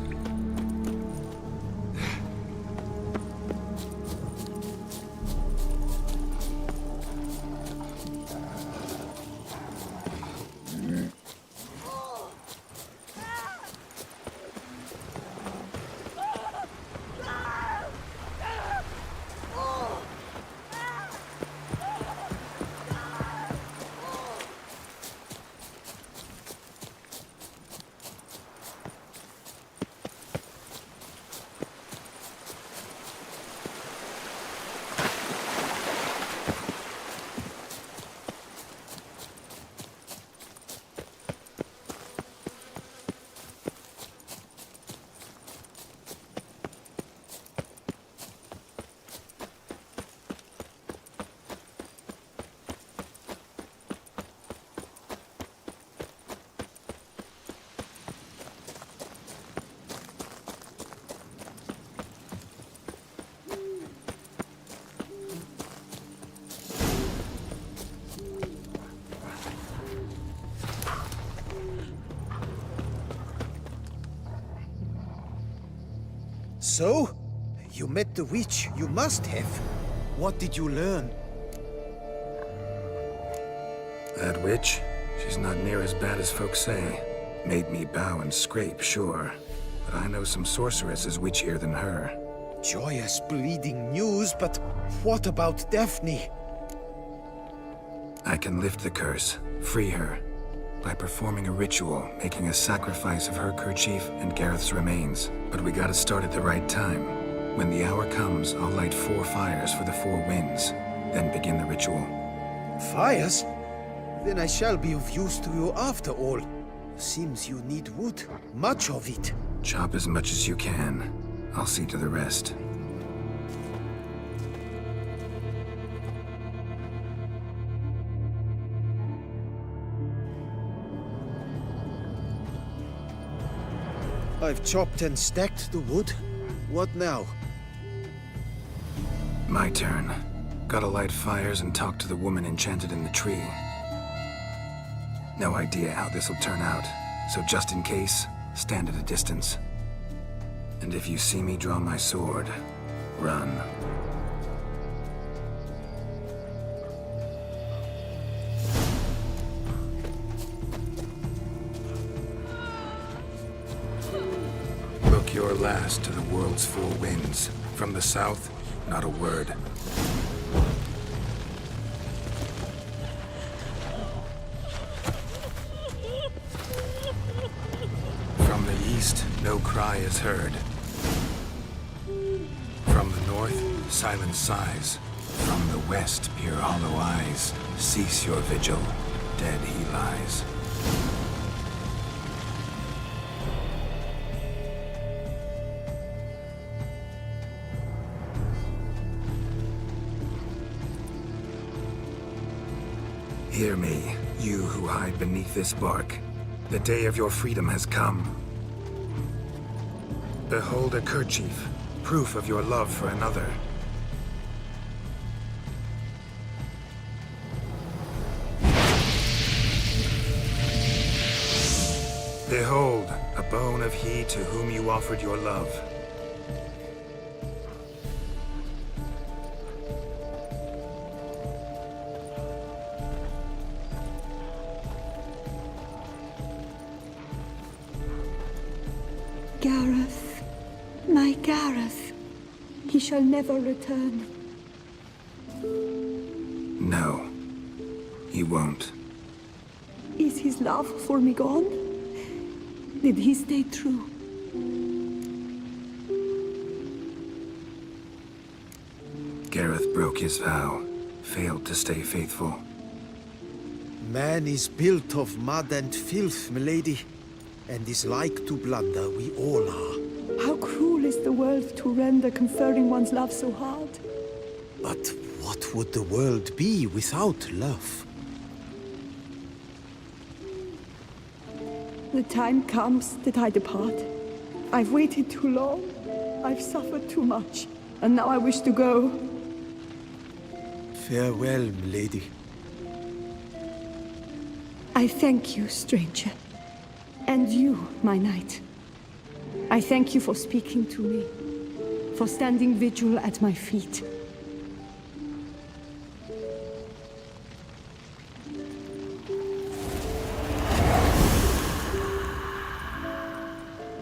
S9: So? You met the witch. You must have. What did you learn?
S4: That witch? She's not near as bad as folks say. Made me bow and scrape, sure. But I know some sorceresses witchier than her.
S9: Joyous bleeding news, but what about Daphne?
S4: I can lift the curse, free her, by performing a ritual, making a sacrifice of her kerchief and Gareth's remains. But we gotta start at the right time. When the hour comes, I'll light 4 fires for the 4 winds, then begin the ritual.
S9: Fires? Then I shall be of use to you after all. Seems you need wood. Much of it.
S4: Chop as much as you can. I'll see to the rest.
S9: I've chopped and stacked the wood. What now?
S4: My turn. Gotta light fires and talk to the woman enchanted in the tree. No idea how this'll turn out, so just in case, stand at a distance. And if you see me draw my sword, run. Look your last to the world's 4 winds. From the south, not a word. From the east, no cry is heard. From the north, silent sighs. From the west, pure hollow eyes. Cease your vigil, dead he lies. Hear me, you who hide beneath this bark. The day of your freedom has come. Behold a kerchief, proof of your love for another. Behold, a bone of he to whom you offered your love.
S1: Gareth, my Gareth, he shall never return.
S4: No, he won't.
S1: Is his love for me gone? Did he stay true?
S4: Gareth broke his vow, failed to stay faithful.
S9: Man is built of mud and filth, milady, and is like to blunder, we all are.
S1: How cruel is the world to render conferring one's love so hard.
S9: But what would the world be without love?
S1: The time comes that I depart. I've waited too long. I've suffered too much. and now I wish to go.
S9: Farewell, milady.
S1: I thank you, stranger. And you, my knight. I thank you for speaking to me, for standing vigil at my feet.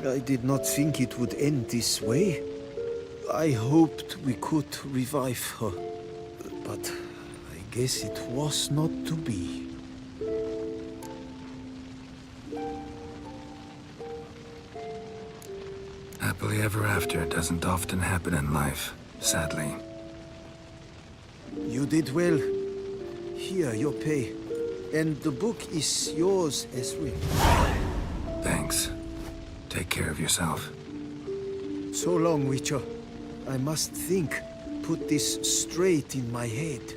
S9: I did not think it would end this way. I hoped we could revive her, but I guess it was not to be.
S4: Happily ever after doesn't often happen in life, sadly.
S9: You did well. Here, your pay. And the book is yours as well.
S4: Thanks. Take care of yourself.
S9: So long, Witcher. I must think. Put this straight in my head.